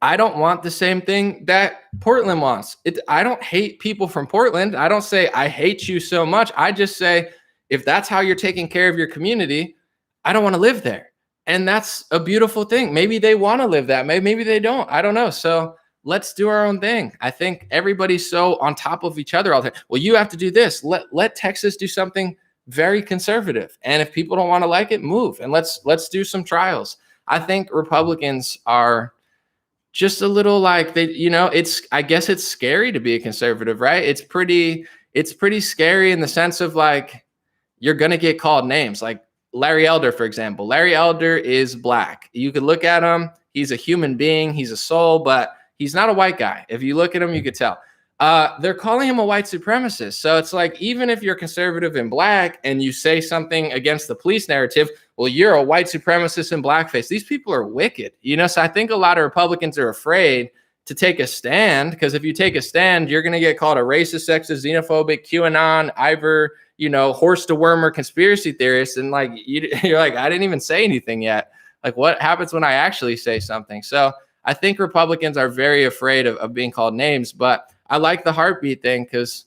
I don't want the same thing that Portland wants. I don't hate people from Portland. I don't say I hate you so much. I just say, if that's how you're taking care of your community, I don't want to live there. And that's a beautiful thing. Maybe they want to live that. Maybe they don't. I don't know. So let's do our own thing. I think everybody's so on top of each other all the time. Well, you have to do this. Let Texas do something very conservative. And if people don't want to like it, move. And let's do some trials. I think Republicans are just a little like they, you know, I guess it's scary to be a conservative, right? It's pretty scary in the sense of like, you're going to get called names. Like Larry Elder, for example. Larry Elder is black. You could look at him. He's a human being. He's a soul, but he's not a white guy. If you look at him, you could tell. They're calling him a white supremacist. So it's like, even if you're conservative and black and you say something against the police narrative, well, you're a white supremacist in blackface. These people are wicked, you know? So I think a lot of Republicans are afraid to take a stand, because if you take a stand, you're going to get called a racist, sexist, xenophobic, QAnon, Ivor, you know, horse to wormer conspiracy theorist. And like, you're like, I didn't even say anything yet. Like, what happens when I actually say something? So I think Republicans are very afraid of being called names, but I like the heartbeat thing, because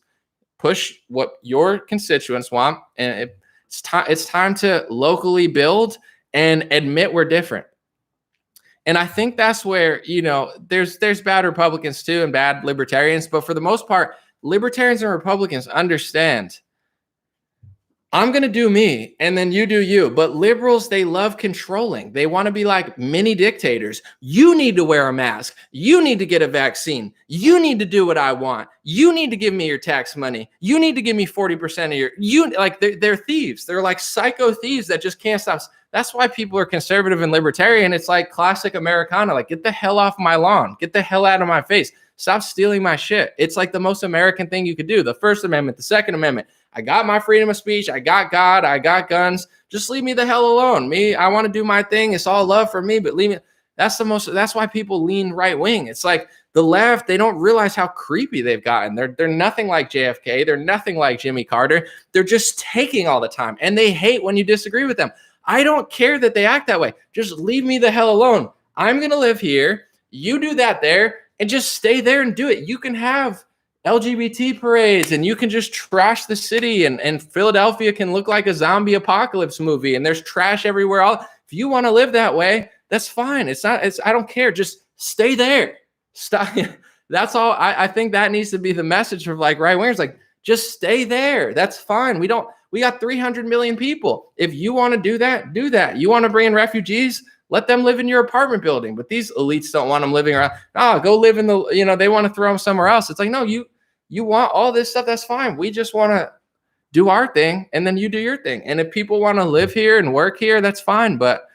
push what your constituents want, and it's time to locally build and admit we're different. And I think that's where, you know, there's bad Republicans too and bad libertarians, but for the most part, libertarians and Republicans understand, I'm going to do me and then you do you. But liberals, they love controlling. They want to be like mini dictators. You need to wear a mask. You need to get a vaccine. You need to do what I want. You need to give me your tax money. You need to give me 40% of they're thieves. They're like psycho thieves that just can't stop. That's why people are conservative and libertarian. It's like classic Americana. Like, get the hell off my lawn. Get the hell out of my face. Stop stealing my shit. It's like the most American thing you could do. The First Amendment, the Second Amendment. I got my freedom of speech. I got God. I got guns. Just leave me the hell alone. I want to do my thing. It's all love for me, but leave me. That's why people lean right wing. It's like the left, they don't realize how creepy they've gotten. They're nothing like JFK. They're nothing like Jimmy Carter. They're just taking all the time, and they hate when you disagree with them. I don't care that they act that way. Just leave me the hell alone. I'm going to live here. You do that there, and just stay there and do it. You can have LGBT parades, and you can just trash the city, and Philadelphia can look like a zombie apocalypse movie, and there's trash everywhere. If If you want to live that way, that's fine. I don't care. Just stay there. Stop. That's all. I think that needs to be the message of like right wingers, like just stay there. That's fine. We got 300 million people. If you want to do that, do that. You want to bring in refugees, let them live in your apartment building. But these elites don't want them living around. Go live in the, they want to throw them somewhere else. It's like, no, you want all this stuff. That's fine. We just want to do our thing, and then you do your thing. And if people want to live here and work here, that's fine. But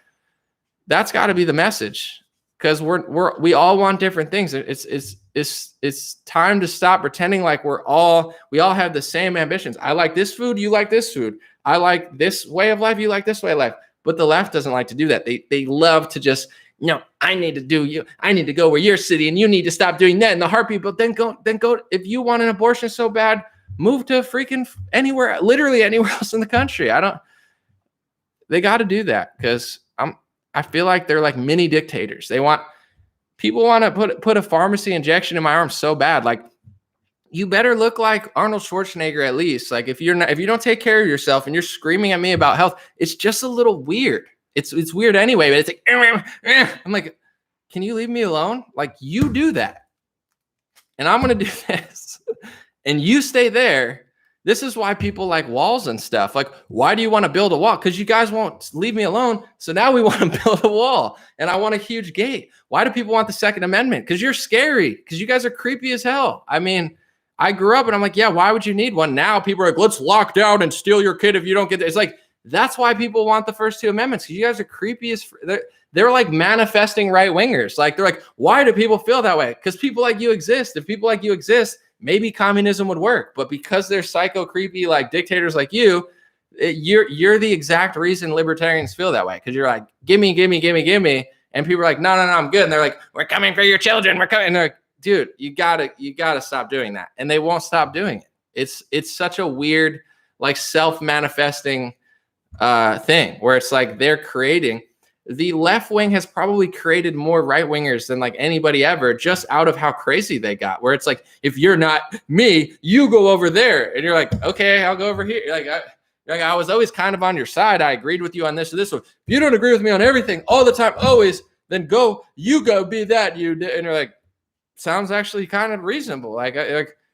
that's got to be the message, because we all want different things. It's time to stop pretending like we all have the same ambitions. I like this food, you like this food. I like this way of life, you like this way of life. But the left doesn't like to do that. They love to just, I need to go where you're sitting, and you need to stop doing that in the heartbeat. But then go. If you want an abortion so bad, move to freaking anywhere, literally anywhere else in the country. They got to do that, because I feel like they're like mini dictators. People want to put a pharmacy injection in my arm so bad. Like, you better look like Arnold Schwarzenegger at least. Like, if you don't take care of yourself and you're screaming at me about health, it's just a little weird. It's weird anyway, but it's like, I'm like, can you leave me alone? Like, you do that, and I'm going to do this, and you stay there. This is why people like walls and stuff. Like, why do you want to build a wall? Because you guys won't leave me alone. So now we want to build a wall, and I want a huge gate. Why do people want the Second Amendment? Because you're scary. Because you guys are creepy as hell. I mean, I grew up and I'm like, yeah, why would you need one? Now people are like, let's lock down and steal your kid if you don't get there. It's like, that's why people want the first two amendments. Because you guys are creepy as they're like manifesting right wingers. Like, they're like, why do people feel that way? Because people like you exist. If people like you exist, maybe communism would work. But because they're psycho creepy like dictators like you're the exact reason libertarians feel that way. Because you're like, gimme. And people are like, no, I'm good. And they're like, we're coming for your children. We're coming. And they're like, dude, you gotta stop doing that. And they won't stop doing it. It's such a weird, like, self-manifesting thing where it's like they're creating. The left wing has probably created more right wingers than like anybody ever, just out of how crazy they got. Where it's like, if you're not me, you go over there, and you're like, okay, I'll go over here. I was always kind of on your side. I agreed with you on this or this one. If you don't agree with me on everything all the time, always, then you go be that you did. And you're like, sounds actually kind of reasonable. Like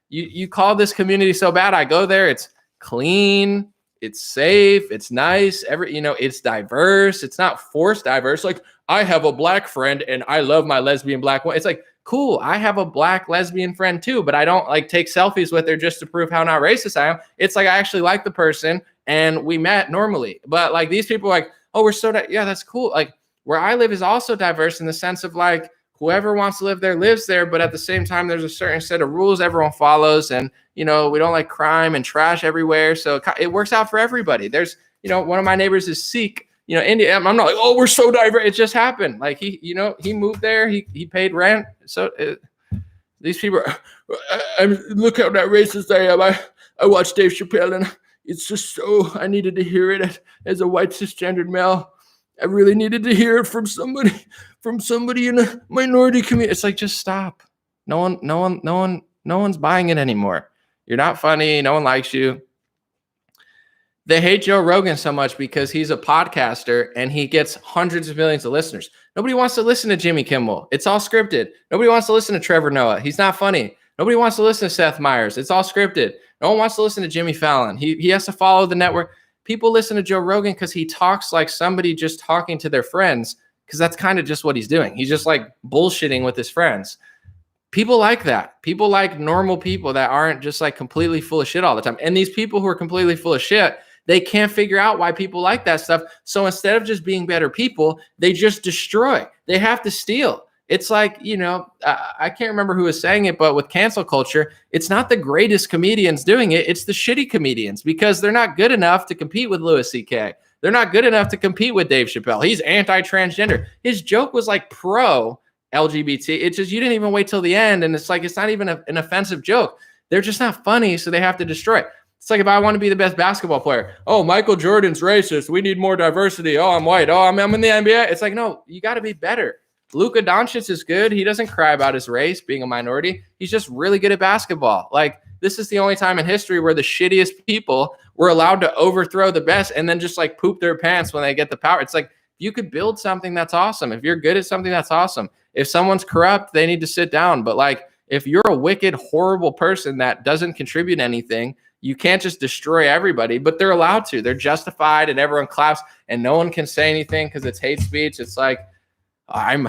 you call this community so bad. I go there. It's clean. It's safe. It's nice. It's diverse. It's not forced diverse. Like, I have a black friend and I love my lesbian black one. It's like, cool. I have a black lesbian friend too, but I don't like take selfies with her just to prove how not racist I am. It's like, I actually like the person and we met normally. But like, these people are like, oh, we're so, yeah, that's cool. Like, where I live is also diverse in the sense of like, whoever wants to live there lives there. But at the same time, there's a certain set of rules everyone follows. And, we don't like crime and trash everywhere. So it works out for everybody. There's, one of my neighbors is Sikh, India. I'm not like, oh, we're so diverse. It just happened. Like he moved there. He paid rent. So these people look how that racist I am. I watched Dave Chappelle and it's just I needed to hear it as a white cisgendered male. I really needed to hear it from somebody in a minority community. It's like, just stop. No one's buying it anymore. You're not funny. No one likes you. They hate Joe Rogan so much because he's a podcaster and he gets hundreds of millions of listeners. Nobody wants to listen to Jimmy Kimmel. It's all scripted. Nobody wants to listen to Trevor Noah. He's not funny. Nobody wants to listen to Seth Meyers. It's all scripted. No one wants to listen to Jimmy Fallon. He has to follow the network. People listen to Joe Rogan because he talks like somebody just talking to their friends, because that's kind of just what he's doing. He's just like bullshitting with his friends. People like that. People like normal people that aren't just like completely full of shit all the time. And these people who are completely full of shit, they can't figure out why people like that stuff. So instead of just being better people, they just destroy. They have to steal. It's like, I can't remember who was saying it, but with cancel culture, it's not the greatest comedians doing it. It's the shitty comedians, because they're not good enough to compete with Louis C.K. They're not good enough to compete with Dave Chappelle. He's anti-transgender. His joke was like pro-LGBT. It's just, you didn't even wait till the end. And it's like, it's not even an offensive joke. They're just not funny, so they have to destroy it. It's like, if I want to be the best basketball player, oh, Michael Jordan's racist. We need more diversity. Oh, I'm white. Oh, I'm in the NBA. It's like, no, you got to be better. Luka Doncic is good. He doesn't cry about his race being a minority. He's just really good at basketball. Like, this is the only time in history where the shittiest people were allowed to overthrow the best and then just like poop their pants when they get the power. It's like, you could build something, that's awesome. If you're good at something, that's awesome. If someone's corrupt, they need to sit down. But like, if you're a wicked, horrible person that doesn't contribute anything, you can't just destroy everybody, but they're allowed to. They're justified, and everyone claps, and no one can say anything because it's hate speech. It's like, I'm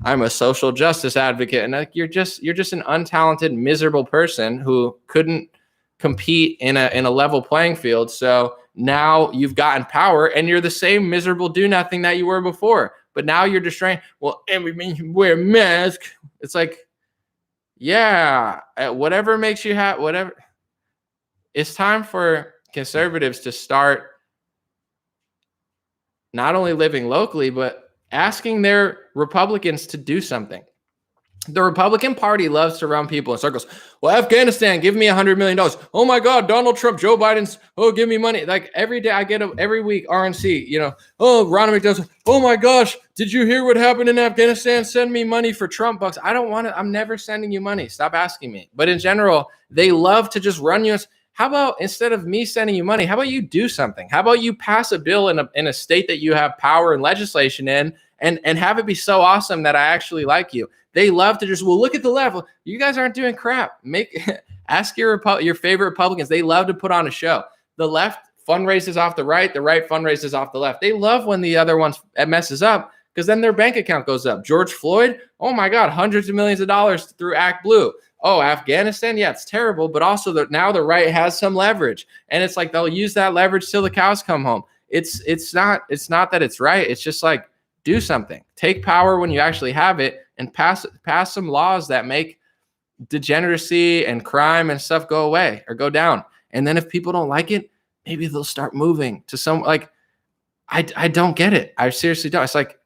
a social justice advocate, and like, you're just an untalented, miserable person who couldn't compete in a level playing field. So now you've gotten power, and you're the same miserable do nothing that you were before. But now you're destroying. Well, everybody wear a mask. It's like, yeah, whatever makes you happy, whatever. It's time for conservatives to start not only living locally, but asking their Republicans to do something. The Republican Party loves to run people in circles. Well, Afghanistan, give me $100 million. Oh my God, Donald Trump, Joe Biden's, give me money. Like every day I get every week, RNC, Ronald McDonald, oh my gosh, did you hear what happened in Afghanistan? Send me money for Trump bucks. I don't want it. I'm never sending you money. Stop asking me. But in general, they love to just run you. How about instead of me sending you money, how about you do something? How about you pass a bill in a state that you have power and legislation in, and have it be so awesome that I actually like you? They love to just, look at the left. You guys aren't doing crap. Ask your favorite Republicans. They love to put on a show. The left fundraises off the right fundraises off the left. They love when the other one messes up, because then their bank account goes up. George Floyd, oh my God, hundreds of millions of dollars through Act Blue. Oh, Afghanistan, yeah, it's terrible, but also now the right has some leverage, and it's like they'll use that leverage till the cows come home. It's not that it's right. It's just like, do something. Take power when you actually have it, and pass some laws that make degeneracy and crime and stuff go away or go down. And then if people don't like it, maybe they'll start moving to some, like, I don't get it. I seriously don't. It's like,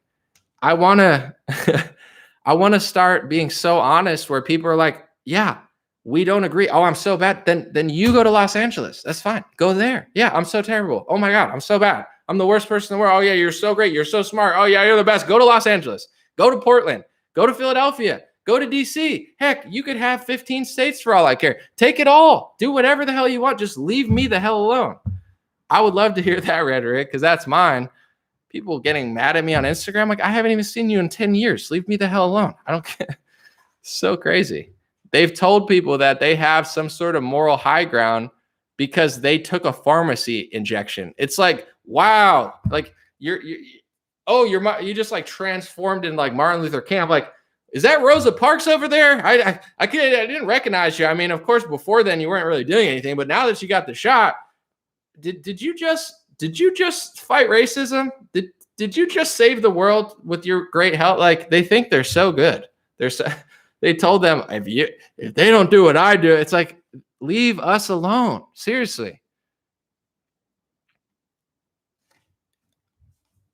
I want to start being so honest where people are like, yeah, we don't agree. Oh, I'm so bad. Then you go to Los Angeles. That's fine. Go there. Yeah, I'm so terrible. Oh my God, I'm so bad. I'm the worst person in the world. Oh yeah, you're so great. You're so smart. Oh yeah, you're the best. Go to Los Angeles. Go to Portland. Go to Philadelphia. Go to DC. Heck, you could have 15 states for all I care. Take it all. Do whatever the hell you want. Just leave me the hell alone. I would love to hear that rhetoric, because that's mine. People getting mad at me on Instagram. Like, I haven't even seen you in 10 years. Leave me the hell alone. I don't care. So crazy. They've told people that they have some sort of moral high ground because they took a pharmacy injection. It's like, wow, like you just like transformed in like Martin Luther King. Like, is that Rosa Parks over there? I didn't recognize you. I mean, of course, before then you weren't really doing anything, but now that you got the shot, did you just fight racism? Did you just save the world with your great health? Like, they think they're so good. They told them, if they don't do what I do, it's like, leave us alone. Seriously.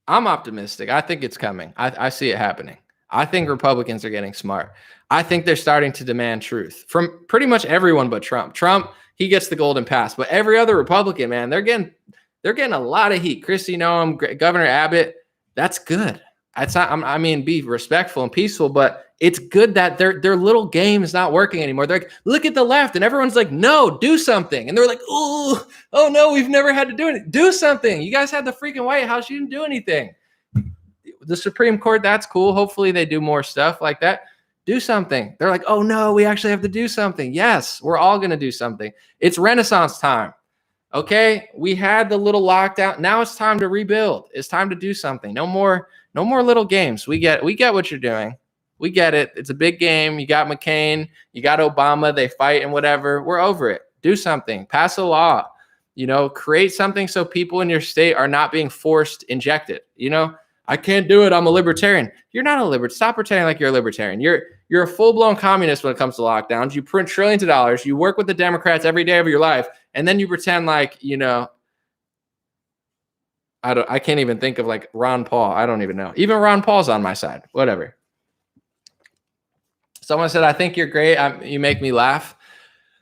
I'm optimistic. I think it's coming. I see it happening. I think Republicans are getting smart. I think they're starting to demand truth from pretty much everyone but Trump. Trump, he gets the golden pass, but every other Republican, man, they're getting a lot of heat. Kristi Noem, Governor Abbott, that's good. It's not, I mean, be respectful and peaceful, but it's good that their little game is not working anymore. They're like, look at the left, and everyone's like, no, do something. And they're like, oh no, we've never had to do it. Do something. You guys had the freaking White House. You didn't do anything. The Supreme Court, that's cool. Hopefully they do more stuff like that. Do something. They're like, oh no, we actually have to do something. Yes, we're all going to do something. It's Renaissance time. Okay, we had the little lockdown. Now it's time to rebuild. It's time to do something. No more little games. We get what you're doing. We get it. It's a big game. You got McCain, you got Obama. They fight and whatever. We're over it. Do something. Pass a law. Create something so people in your state are not being forced injected. I can't do it. I'm a libertarian. You're not a libertarian. Stop pretending like you're a libertarian. You're a full-blown communist when it comes to lockdowns. You print trillions of dollars. You work with the Democrats every day of your life, and then you pretend like, I can't even think of like Ron Paul. I don't even know. Even Ron Paul's on my side. Whatever. Someone said, I think you're great. You make me laugh.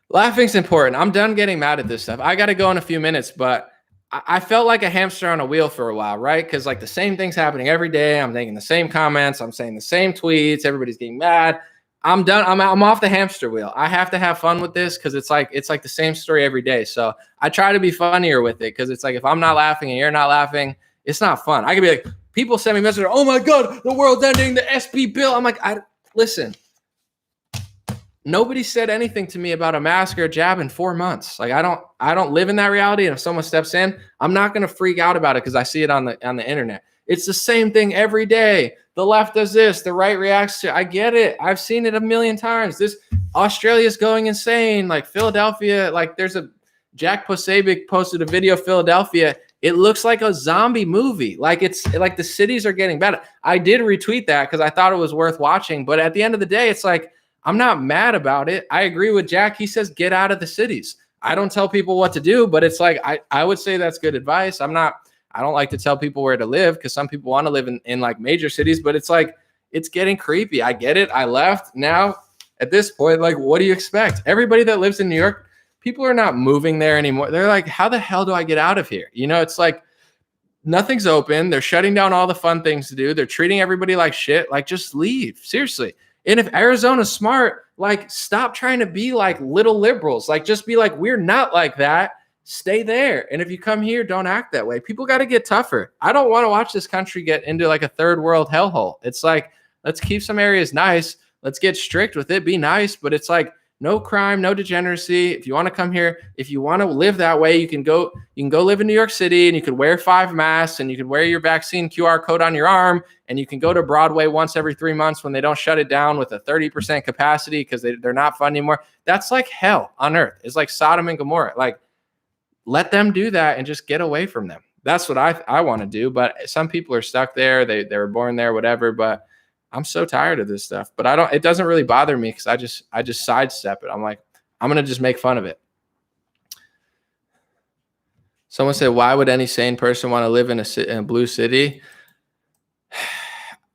Laughing's important. I'm done getting mad at this stuff. I got to go in a few minutes, but I felt like a hamster on a wheel for a while, right? Because like the same thing's happening every day. I'm making the same comments. I'm saying the same tweets. Everybody's getting mad. I'm done. I'm off the hamster wheel. I have to have fun with this because it's like the same story every day. So I try to be funnier with it because it's like if I'm not laughing and you're not laughing, it's not fun. I could be like, People send me messages, oh my God, the world's ending, the SB bill. I'm like, listen, nobody said anything to me about a mask or a jab in 4 months. Like I don't live in that reality. And if someone steps in, I'm not going to freak out about it because I see it on the internet. It's the same thing every day. The left does this, the right reacts to. I get it. I've seen it a million times. This Australia's going insane. Like Philadelphia, like there's a Jack Posobiec posted a video of Philadelphia. It looks like a zombie movie. Like it's like the cities are getting better. I did retweet that because I thought it was worth watching. But at the end of the day, it's like, I'm not mad about it. I agree with Jack. He says, get out of the cities. I don't tell people what to do, but it's like, I would say that's good advice. I don't like to tell people where to live because some people want to live in like major cities, but it's like, it's getting creepy. I get it. I left. Now at this point, like, what do you expect? Everybody that lives in New York, people are not moving there anymore. They're like, how the hell do I get out of here? You know, it's like nothing's open. They're shutting down all the fun things to do. They're treating everybody like shit. Like, just leave. Seriously. And if Arizona's smart, like, stop trying to be like little liberals. Like, just be like, we're not like that. Stay there. And if you come here, don't act that way. People got to get tougher. I don't want to watch this country get into like a third world hellhole. It's like, let's keep some areas nice. Let's get strict with it. Be nice. But it's like, no crime, no degeneracy. If you want to come here, if you want to live that way, you can go live in New York City and you could wear 5 masks and you could wear your vaccine QR code on your arm and you can go to Broadway once every 3 months when they don't shut it down with a 30% capacity because they're not fun anymore. That's like hell on earth. It's like Sodom and Gomorrah. Like, let them do that and just get away from them. That's what I want to do. But some people are stuck there. They were born there, whatever. But I'm so tired of this stuff, but it doesn't really bother me because I just sidestep it. I'm like, I'm going to just make fun of it. Someone said, why would any sane person want to live in a blue city?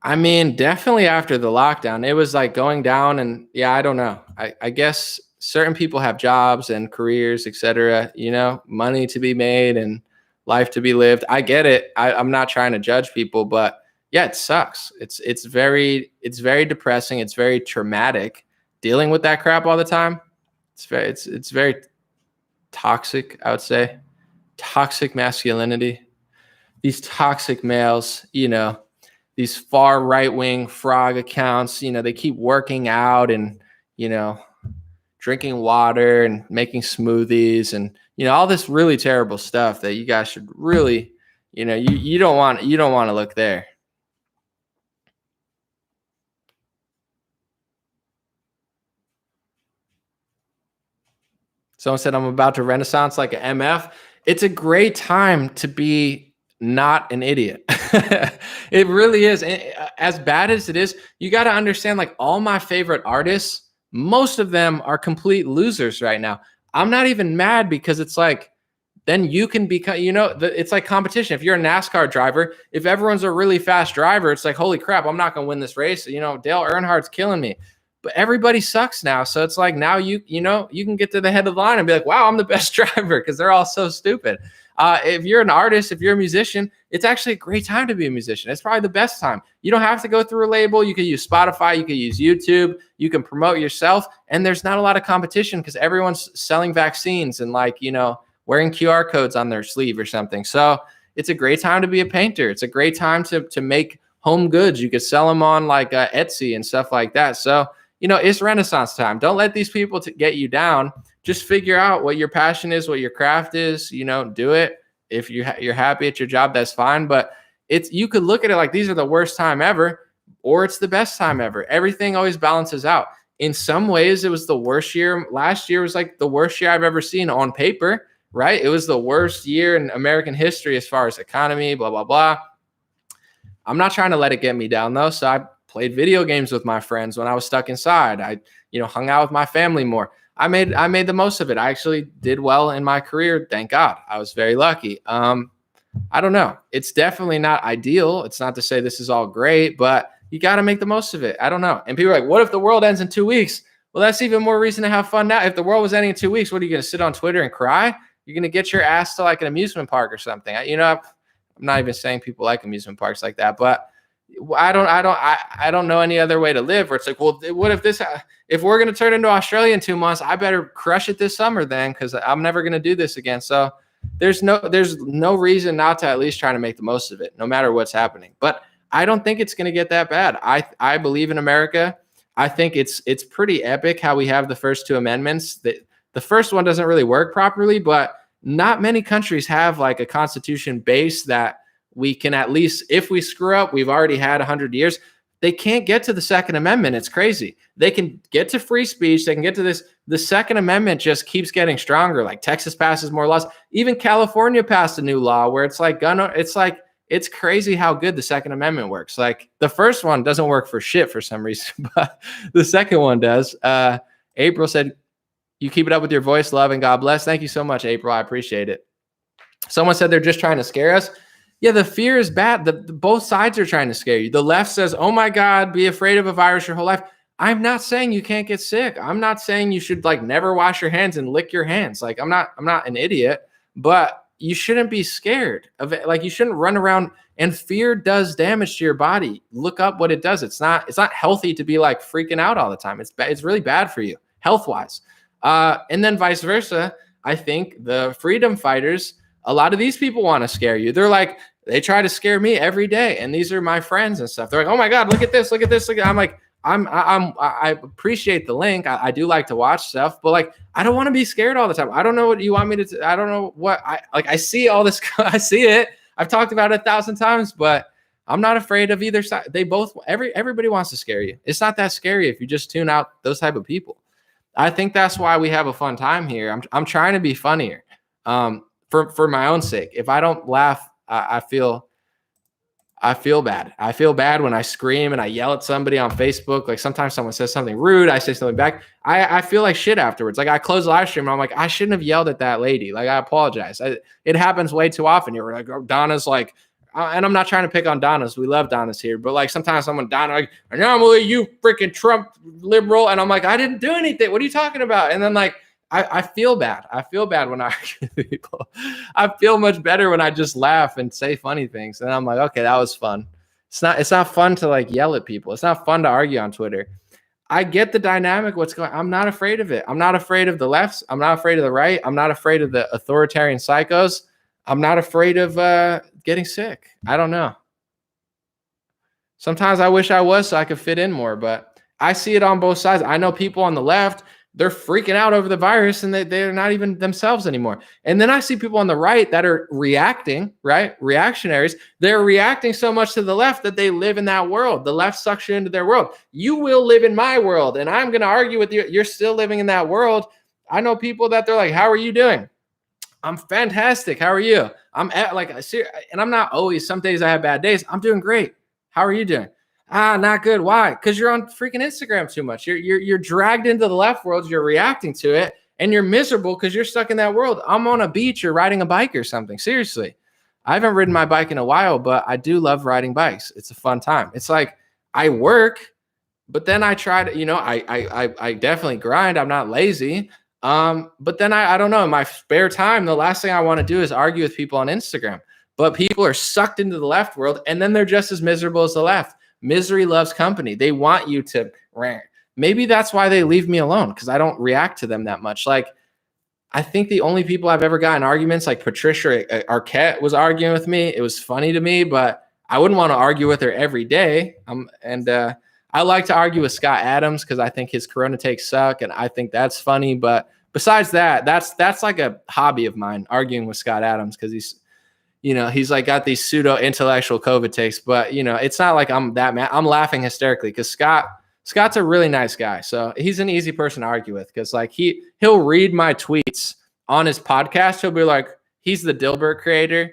I mean, definitely after the lockdown, it was like going down and yeah, I don't know. I guess certain people have jobs and careers, etc., you know, money to be made and life to be lived. I get it. I'm not trying to judge people, but yeah, it sucks. It's very depressing. It's very traumatic dealing with that crap all the time. It's very toxic, I would say. Toxic masculinity. These toxic males, you know, these far right-wing frog accounts, you know, they keep working out and, you know, drinking water and making smoothies and, you know, all this really terrible stuff that you guys should really, you know, you don't want to look there. Someone said, I'm about to renaissance like an MF. It's a great time to be not an idiot. It really is. As bad as it is, you got to understand, like, all my favorite artists, most of them are complete losers right now. I'm not even mad because it's like, then you can become, you know, it's like competition. If you're a NASCAR driver, if everyone's a really fast driver, it's like, holy crap, I'm not going to win this race. You know, Dale Earnhardt's killing me. But everybody sucks now. So it's like now you can get to the head of the line and be like, wow, I'm the best driver because they're all so stupid. If you're an artist, if you're a musician, it's actually a great time to be a musician. It's probably the best time. You don't have to go through a label. You can use Spotify. You can use YouTube. You can promote yourself. And there's not a lot of competition because everyone's selling vaccines and, like, you know, wearing QR codes on their sleeve or something. So it's a great time to be a painter. It's a great time to make home goods. You could sell them on like Etsy and stuff like that. So, you know, it's Renaissance time. Don't let these people get you down. Just figure out what your passion is, what your craft is, you know, do it. If you're happy at your job, that's fine. But you could look at it like these are the worst time ever, or it's the best time ever. Everything always balances out. In some ways, it was the worst year. Last year was like the worst year I've ever seen on paper, right? It was the worst year in American history as far as economy, blah, blah, blah. I'm not trying to let it get me down, though. So I played video games with my friends when I was stuck inside. I, you know, hung out with my family more. I made the most of it. I actually did well in my career. Thank God. I was very lucky. I don't know. It's definitely not ideal. It's not to say this is all great, but you got to make the most of it. I don't know. And people are like, what if the world ends in 2 weeks? Well, that's even more reason to have fun now. If the world was ending in 2 weeks, what are you going to sit on Twitter and cry? You're going to get your ass to like an amusement park or something. You know, I'm not even saying people like amusement parks like that, but I don't know any other way to live where it's like, well, what if we're going to turn into Australia in 2 months, I better crush it this summer then, because I'm never going to do this again. So there's no reason not to at least try to make the most of it, no matter what's happening. But I don't think it's going to get that bad. I believe in America. I think it's pretty epic how we have the first two amendments. The first one doesn't really work properly, but not many countries have like a constitution base that we can at least, if we screw up, we've already had 100 years. They can't get to the Second Amendment. It's crazy. They can get to free speech. They can get to this. The Second Amendment just keeps getting stronger. Like Texas passes more laws. Even California passed a new law where it's like it's crazy how good the Second Amendment works. Like the first one doesn't work for shit for some reason, but the second one does. April said, "You keep it up with your voice, love, and God bless." Thank you so much, April. I appreciate it. Someone said they're just trying to scare us. Yeah, the fear is bad. Both sides are trying to scare you. The left says, "Oh my God, be afraid of a virus your whole life." I'm not saying you can't get sick. I'm not saying you should like never wash your hands and lick your hands. Like I'm not an idiot, but you shouldn't be scared of it. Like you shouldn't run around, and fear does damage to your body. Look up what it does. It's not healthy to be like freaking out all the time. It's really bad for you health-wise. And then vice versa. I think the freedom fighters, a lot of these people want to scare you. They're like, they try to scare me every day. And these are my friends and stuff. They're like, "Oh my God, look at this, look at this. Look at." I'm like, I appreciate the link. I do like to watch stuff, but like, I don't want to be scared all the time. I don't know what you want me to, I don't know what I see all this. I see it. I've talked about it 1,000 times, but I'm not afraid of either side. Everybody wants to scare you. It's not that scary if you just tune out those type of people. I think that's why we have a fun time here. I'm trying to be funnier, for my own sake. If I don't laugh, I feel bad. I feel bad when I scream and I yell at somebody on Facebook. Like sometimes someone says something rude, I say something back. I feel like shit afterwards. Like I close the live stream and I'm like, I shouldn't have yelled at that lady. Like I apologize. It happens way too often. You're like, "Oh, Donna's like," and I'm not trying to pick on Donna's. We love Donna's here, but like sometimes Donna like, "Anomaly, you freaking Trump liberal," and I'm like, I didn't do anything. What are you talking about? And then like, I feel bad. I feel bad when I argue with people. I feel much better when I just laugh and say funny things. And I'm like, okay, that was fun. It's not fun to like yell at people. It's not fun to argue on Twitter. I get the dynamic, what's going on. I'm not afraid of it. I'm not afraid of the lefts. I'm not afraid of the right. I'm not afraid of the authoritarian psychos. I'm not afraid of getting sick. I don't know. Sometimes I wish I was so I could fit in more, but I see it on both sides. I know people on the left, they're freaking out over the virus and they're not even themselves anymore. And then I see people on the right that are reacting, right? Reactionaries. They're reacting so much to the left that they live in that world. The left sucks you into their world. You will live in my world and I'm going to argue with you. You're still living in that world. I know people that they're like, "How are you doing?" "I'm fantastic. How are you?" I'm at like, and I'm not always, some days I have bad days. "I'm doing great. How are you doing?" Not good. Why? Because you're on freaking Instagram too much. You're dragged into the left world. You're reacting to it, and you're miserable because you're stuck in that world. I'm on a beach or riding a bike or something. Seriously, I haven't ridden my bike in a while, but I do love riding bikes. It's a fun time. It's like I work, but then I try to, I definitely grind. I'm not lazy. But then I don't know. In my spare time, the last thing I want to do is argue with people on Instagram. But people are sucked into the left world, and then they're just as miserable as the left. Misery loves company. They want you to rant. Maybe that's why they leave me alone, because I don't react to them that much. Like, I think the only people I've ever gotten arguments, like Patricia Arquette was arguing with me. It was funny to me, but I wouldn't want to argue with her every day. I like to argue with Scott Adams because I think his Corona takes suck, and I think that's funny. But besides that, that's like a hobby of mine, arguing with Scott Adams, because he's like got these pseudo intellectual COVID takes, but it's not like I'm that mad. I'm laughing hysterically because Scott's a really nice guy. So he's an easy person to argue with because like he'll read my tweets on his podcast. He'll be like, he's the Dilbert creator.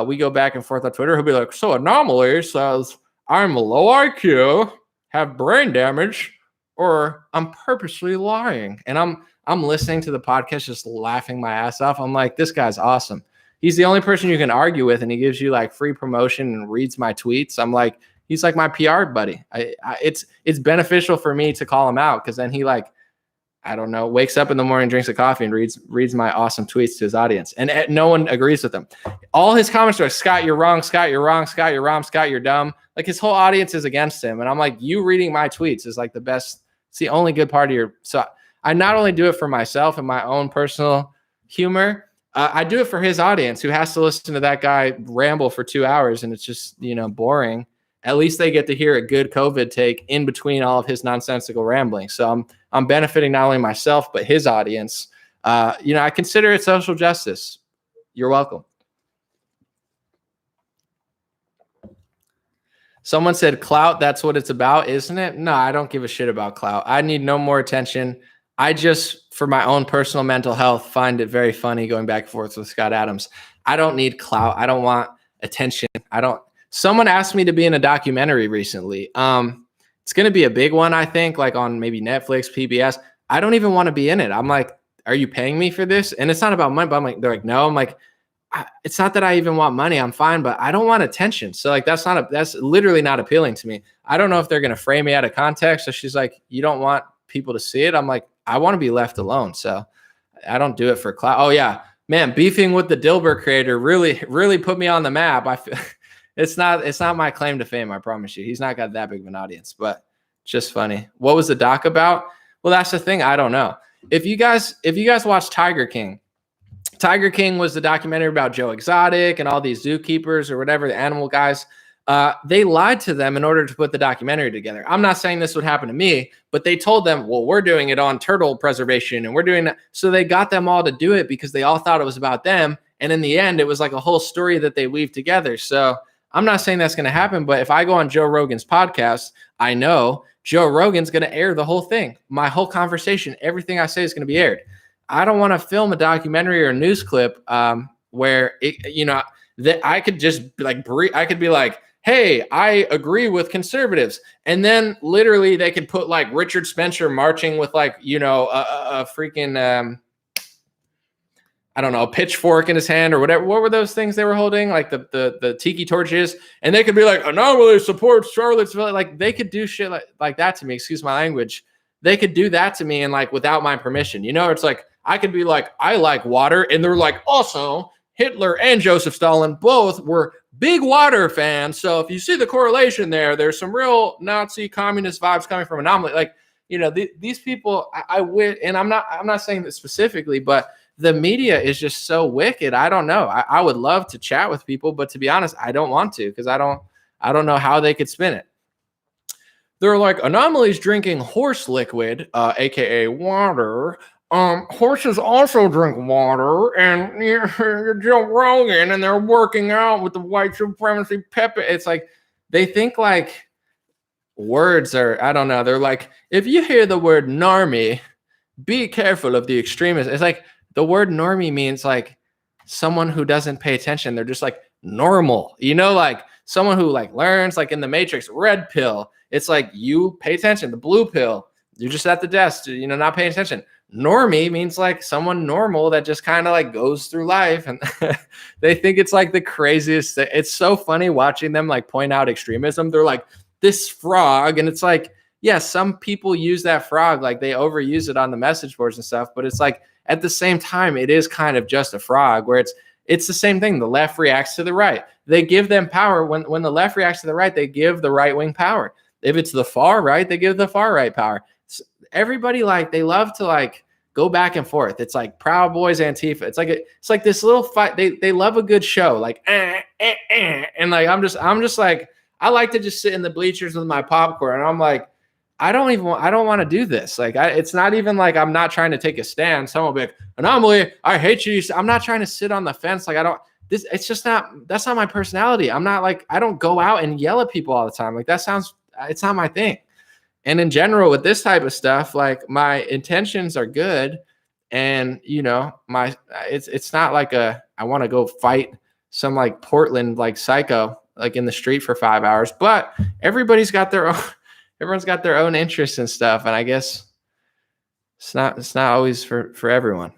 We go back and forth on Twitter. He'll be like, "So Anomaly says I'm low IQ, have brain damage, or I'm purposely lying." And I'm listening to the podcast, just laughing my ass off. I'm like, this guy's awesome. He's the only person you can argue with, and he gives you like free promotion and reads my tweets. I'm like, he's like my PR buddy. It's beneficial for me to call him out because then he wakes up in the morning, drinks a coffee, and reads my awesome tweets to his audience. And no one agrees with him. All his comments are, "Scott, you're wrong. Scott, you're wrong. Scott, you're wrong. Scott, you're dumb." Like his whole audience is against him. And I'm like, you reading my tweets is like the best. It's the only good part of so I not only do it for myself and my own personal humor, I do it for his audience who has to listen to that guy ramble for 2 hours and it's just, boring. At least they get to hear a good COVID take in between all of his nonsensical rambling. So I'm benefiting not only myself, but his audience. I consider it social justice. You're welcome. Someone said clout, that's what it's about, isn't it? No, I don't give a shit about clout. I need no more attention. I just, for my own personal mental health, find it very funny going back and forth with Scott Adams. I don't need clout. I don't want attention. Someone asked me to be in a documentary recently. It's going to be a big one, I think, like on maybe Netflix, PBS. I don't even want to be in it. I'm like, are you paying me for this? And it's not about money, but they're like, no. I'm like, it's not that I even want money. I'm fine, but I don't want attention. So like, that's literally not appealing to me. I don't know if they're going to frame me out of context. So she's like, you don't want people to see it. I'm like, I want to be left alone. So I don't do it for clout. Oh yeah, man. Beefing with the Dilbert creator really, really put me on the map. I feel it's not my claim to fame. I promise you, he's not got that big of an audience, but it's just funny. What was the doc about? Well, that's the thing. I don't know. If you guys watch Tiger King was the documentary about Joe Exotic and all these zookeepers or whatever, the animal guys. They lied to them in order to put the documentary together. I'm not saying this would happen to me, but they told them, well, we're doing it on turtle preservation and we're doing that. So they got them all to do it because they all thought it was about them. And in the end, it was like a whole story that they weaved together. So I'm not saying that's going to happen, but if I go on Joe Rogan's podcast, I know Joe Rogan's going to air the whole thing. My whole conversation, everything I say is going to be aired. I don't want to film a documentary or a news clip where that I could just I could be like, hey, I agree with conservatives. And then literally they could put like Richard Spencer marching with like, a freaking, I don't know, a pitchfork in his hand or whatever. What were those things they were holding? Like the tiki torches. And they could be like, anomaly supports Charlottesville. Like they could do shit like that to me. Excuse my language. They could do that to me and like without my permission. It's like, I could be like, I like water. And they're like, also Hitler and Joseph Stalin both were big water fans. So if you see the correlation there's some real Nazi communist vibes coming from Anomaly. Like, these people, I would, and I'm not saying that specifically, but the media is just so wicked. I don't know. I would love to chat with people, but to be honest, I don't want to because I don't know how they could spin it. They're like, Anomaly's drinking horse liquid, aka water. Horses also drink water, and you're Joe Rogan, and they're working out with the white supremacy pepper. It's like they think like words are, I don't know. They're like, if you hear the word normie, be careful of the extremists. It's like the word normie means like someone who doesn't pay attention. They're just like normal, like someone who like learns, like in the Matrix, red pill. It's like you pay attention. The blue pill, you're just at the desk, not paying attention. Normie means like someone normal that just kind of like goes through life, and they think it's like the craziest thing. It's so funny watching them like point out extremism. They're like, this frog, and it's like, yeah, some people use that frog, like they overuse it on the message boards and stuff, but it's like at the same time, it is kind of just a frog where it's the same thing. The left reacts to the right. They give them power. When the left reacts to the right, they give the right wing power. If it's the far right, they give the far right power. Everybody they love to go back and forth. It's like Proud Boys, Antifa. It's like this little fight. They love a good show. And like I'm just like, I like to just sit in the bleachers with my popcorn, and I'm like, I don't want to do this. Like it's not even like I'm not trying to take a stand. Someone will be like, Anomaly, I hate you. I'm not trying to sit on the fence. Like it's just not, that's not my personality. I'm not like, I don't go out and yell at people all the time. Like it's not my thing. And in general, with this type of stuff, like my intentions are good, and it's not like I want to go fight some like Portland like psycho like in the street for 5 hours. But everyone's got their own interests and stuff, and I guess it's not always for everyone.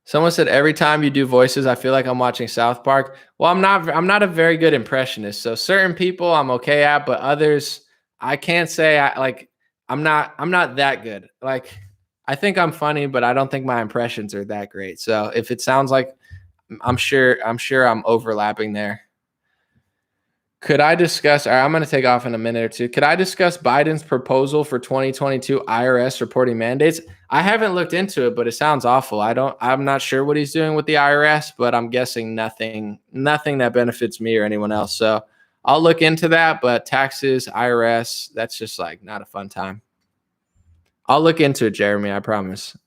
Someone said every time you do voices, I feel like I'm watching South Park. Well, I'm not a very good impressionist, so certain people I'm okay at, but others I can't say I'm not that good. Like I think I'm funny, but I don't think my impressions are that great. So if it sounds like I'm sure I'm overlapping there. Could I discuss, all right, I'm going to take off in a minute or two. Could I discuss Biden's proposal for 2022 IRS reporting mandates? I haven't looked into it, but it sounds awful. I'm not sure what he's doing with the IRS, but I'm guessing nothing that benefits me or anyone else. So I'll look into that, but taxes, IRS, that's just like not a fun time. I'll look into it, Jeremy, I promise.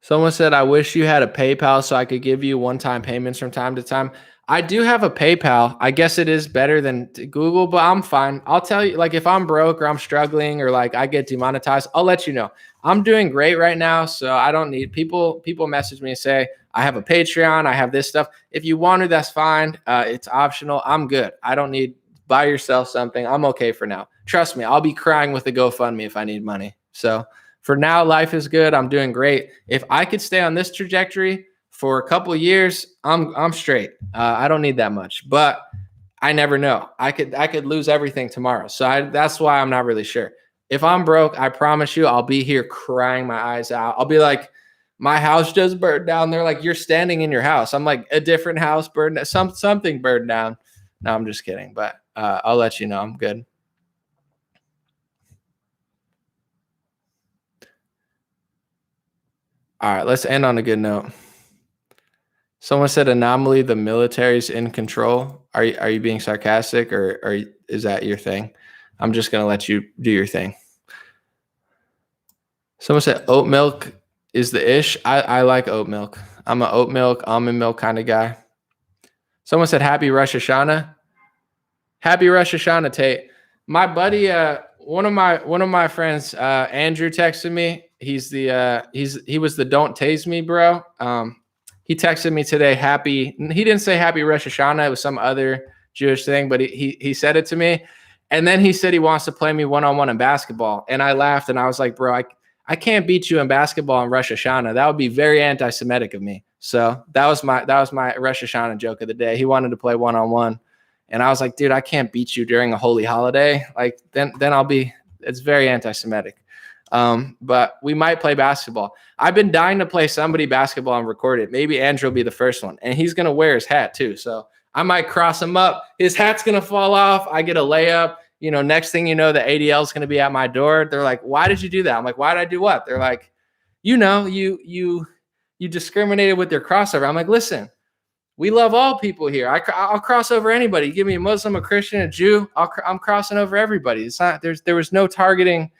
Someone said, I wish you had a PayPal so I could give you one-time payments from time to time. I do have a PayPal. I guess it is better than Google, but I'm fine. I'll tell you, like, if I'm broke or I'm struggling or like I get demonetized, I'll let you know. I'm doing great right now, so I don't need people message me and say, I have a Patreon, I have this stuff. If you want to, that's fine. It's optional. I'm good. I don't need buy yourself something. I'm okay for now. Trust me, I'll be crying with the GoFundMe if I need money. So for now, life is good. I'm doing great. If I could stay on this trajectory for a couple of years, I'm straight. I don't need that much, but I never know. I could lose everything tomorrow. So that's why I'm not really sure. If I'm broke, I promise you, I'll be here crying my eyes out. I'll be like, my house just burned down. They're like, you're standing in your house. I'm like, a different house burned, something burned down. No, I'm just kidding. But I'll let you know. I'm good. All right, let's end on a good note. Someone said, anomaly, the military's in control. Are you being sarcastic or is that your thing? I'm just going to let you do your thing. Someone said oat milk is the ish. I like oat milk. I'm an oat milk, almond milk kind of guy. Someone said happy Rosh Hashanah. Happy Rosh Hashanah, Tate. My buddy, one of my friends, Andrew, texted me. He was the don't tase me, bro. He texted me today. He didn't say happy Rosh Hashanah. It was some other Jewish thing, but he said it to me. And then he said he wants to play me one-on-one in basketball. And I laughed and I was like, bro, I can't beat you in basketball on Rosh Hashanah. That would be very anti-Semitic of me. So that was my Rosh Hashanah joke of the day. He wanted to play one-on-one. And I was like, dude, I can't beat you during a holy holiday. Like then it's very anti-Semitic. But we might play basketball. I've been dying to play somebody basketball and record it. Maybe Andrew will be the first one. And he's going to wear his hat too. So I might cross him up. His hat's going to fall off. I get a layup. You know, next thing you know, the ADL is going to be at my door. They're like, why did you do that? I'm like, why did I do what? They're like, you discriminated with your crossover. I'm like, listen, we love all people here. I'll cross over anybody. You give me a Muslim, a Christian, a Jew. I'm crossing over everybody. It's not, there was no targeting.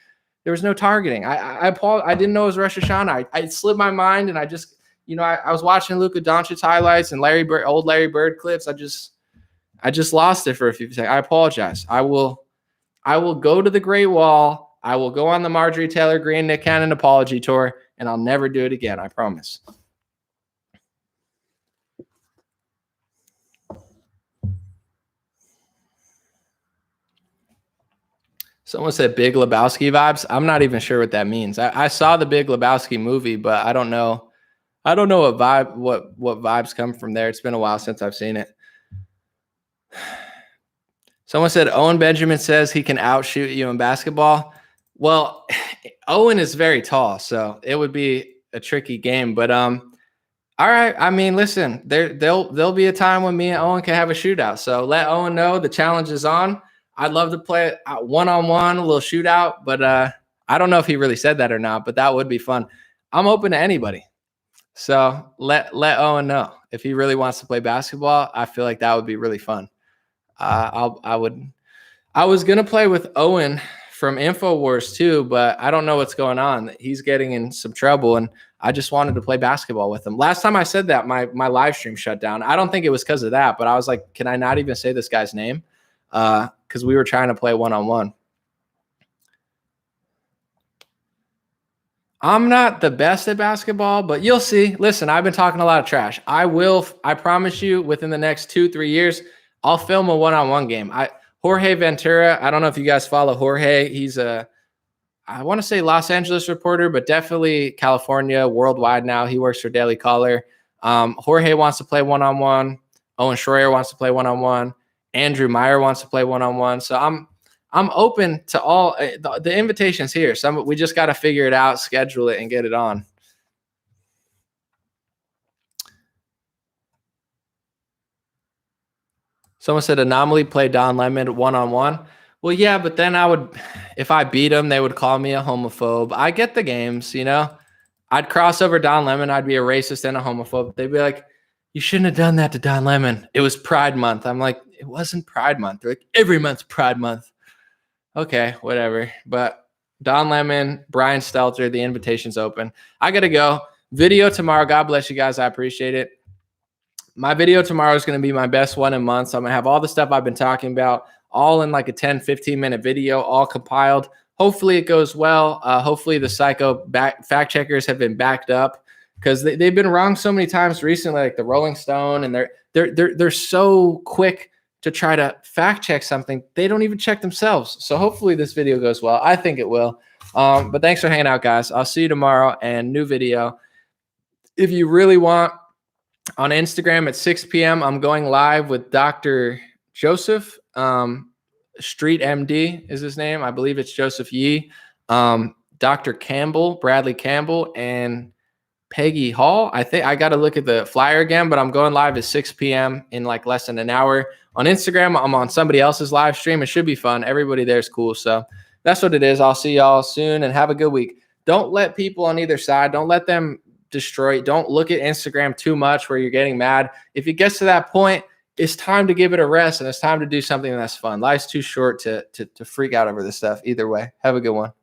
There was no targeting. I didn't know it was Rosh Hashanah. I slipped my mind and I just, I was watching Luka Doncic highlights and old Larry Bird clips. I just lost it for a few seconds. I apologize. I will go to the Great Wall. I will go on the Marjorie Taylor Greene Nick Cannon apology tour, and I'll never do it again. I promise. Someone said Big Lebowski vibes. I'm not even sure what that means. I saw the Big Lebowski movie, but I don't know what vibes come from there. It's been a while since I've seen it. Someone said Owen Benjamin says he can outshoot you in basketball. Well, Owen is very tall, so it would be a tricky game. But all right. I mean, listen, there'll be a time when me and Owen can have a shootout. So let Owen know the challenge is on. I'd love to play one-on-one, a little shootout, but I don't know if he really said that or not, but that would be fun. I'm open to anybody. So let Owen know if he really wants to play basketball. I feel like that would be really fun. I was going to play with Owen from InfoWars too, but I don't know what's going on. He's getting in some trouble and I just wanted to play basketball with him. Last time I said that, my live stream shut down. I don't think it was because of that, but I was like, can I not even say this guy's name? Because we were trying to play one-on-one. I'm not the best at basketball, but you'll see. Listen, I've been talking a lot of trash. I promise you, within the next 2-3 years, I'll film a one-on-one game. Jorge Ventura, I don't know if you guys follow Jorge. He's I want to say Los Angeles reporter, but definitely California, worldwide now. He works for Daily Caller. Jorge wants to play one-on-one. Owen Schroyer wants to play one-on-one. Andrew Meyer wants to play one-on-one. So I'm open to all the invitations here. We just got to figure it out, schedule it, and get it on. Someone said Anomaly played Don Lemon one-on-one. Well, yeah, but then if I beat him, they would call me a homophobe. I get the games, you know. I'd cross over Don Lemon. I'd be a racist and a homophobe. They'd be like, you shouldn't have done that to Don Lemon. It was Pride Month. I'm like, it wasn't Pride Month. They're like, every month's Pride Month. Okay, whatever. But Don Lemon, Brian Stelter, the invitation's open. I got to go. Video tomorrow. God bless you guys. I appreciate it. My video tomorrow is going to be my best one in months. I'm going to have all the stuff I've been talking about all in like a 10, 15-minute video, all compiled. Hopefully it goes well. Hopefully the psycho fact checkers have been backed up, because they've been wrong so many times recently, like the Rolling Stone, and they're so quick to try to fact check something. They don't even check themselves. So hopefully this video goes well. I think it will. But thanks for hanging out, guys. I'll see you tomorrow and new video. If you really want, on Instagram at 6 p.m., I'm going live with Dr. Joseph. Street MD is his name. I believe it's Joseph Yee. Dr. Campbell, Bradley Campbell, and Peggy Hall. I think I got to look at the flyer again, but I'm going live at 6 p.m. in like less than an hour. On Instagram, I'm on somebody else's live stream. It should be fun. Everybody there is cool. So that's what it is. I'll see y'all soon and have a good week. Don't let people on either side, don't let them destroy. Don't look at Instagram too much where you're getting mad. If it gets to that point, it's time to give it a rest, and it's time to do something that's fun. Life's too short to freak out over this stuff. Either way, have a good one.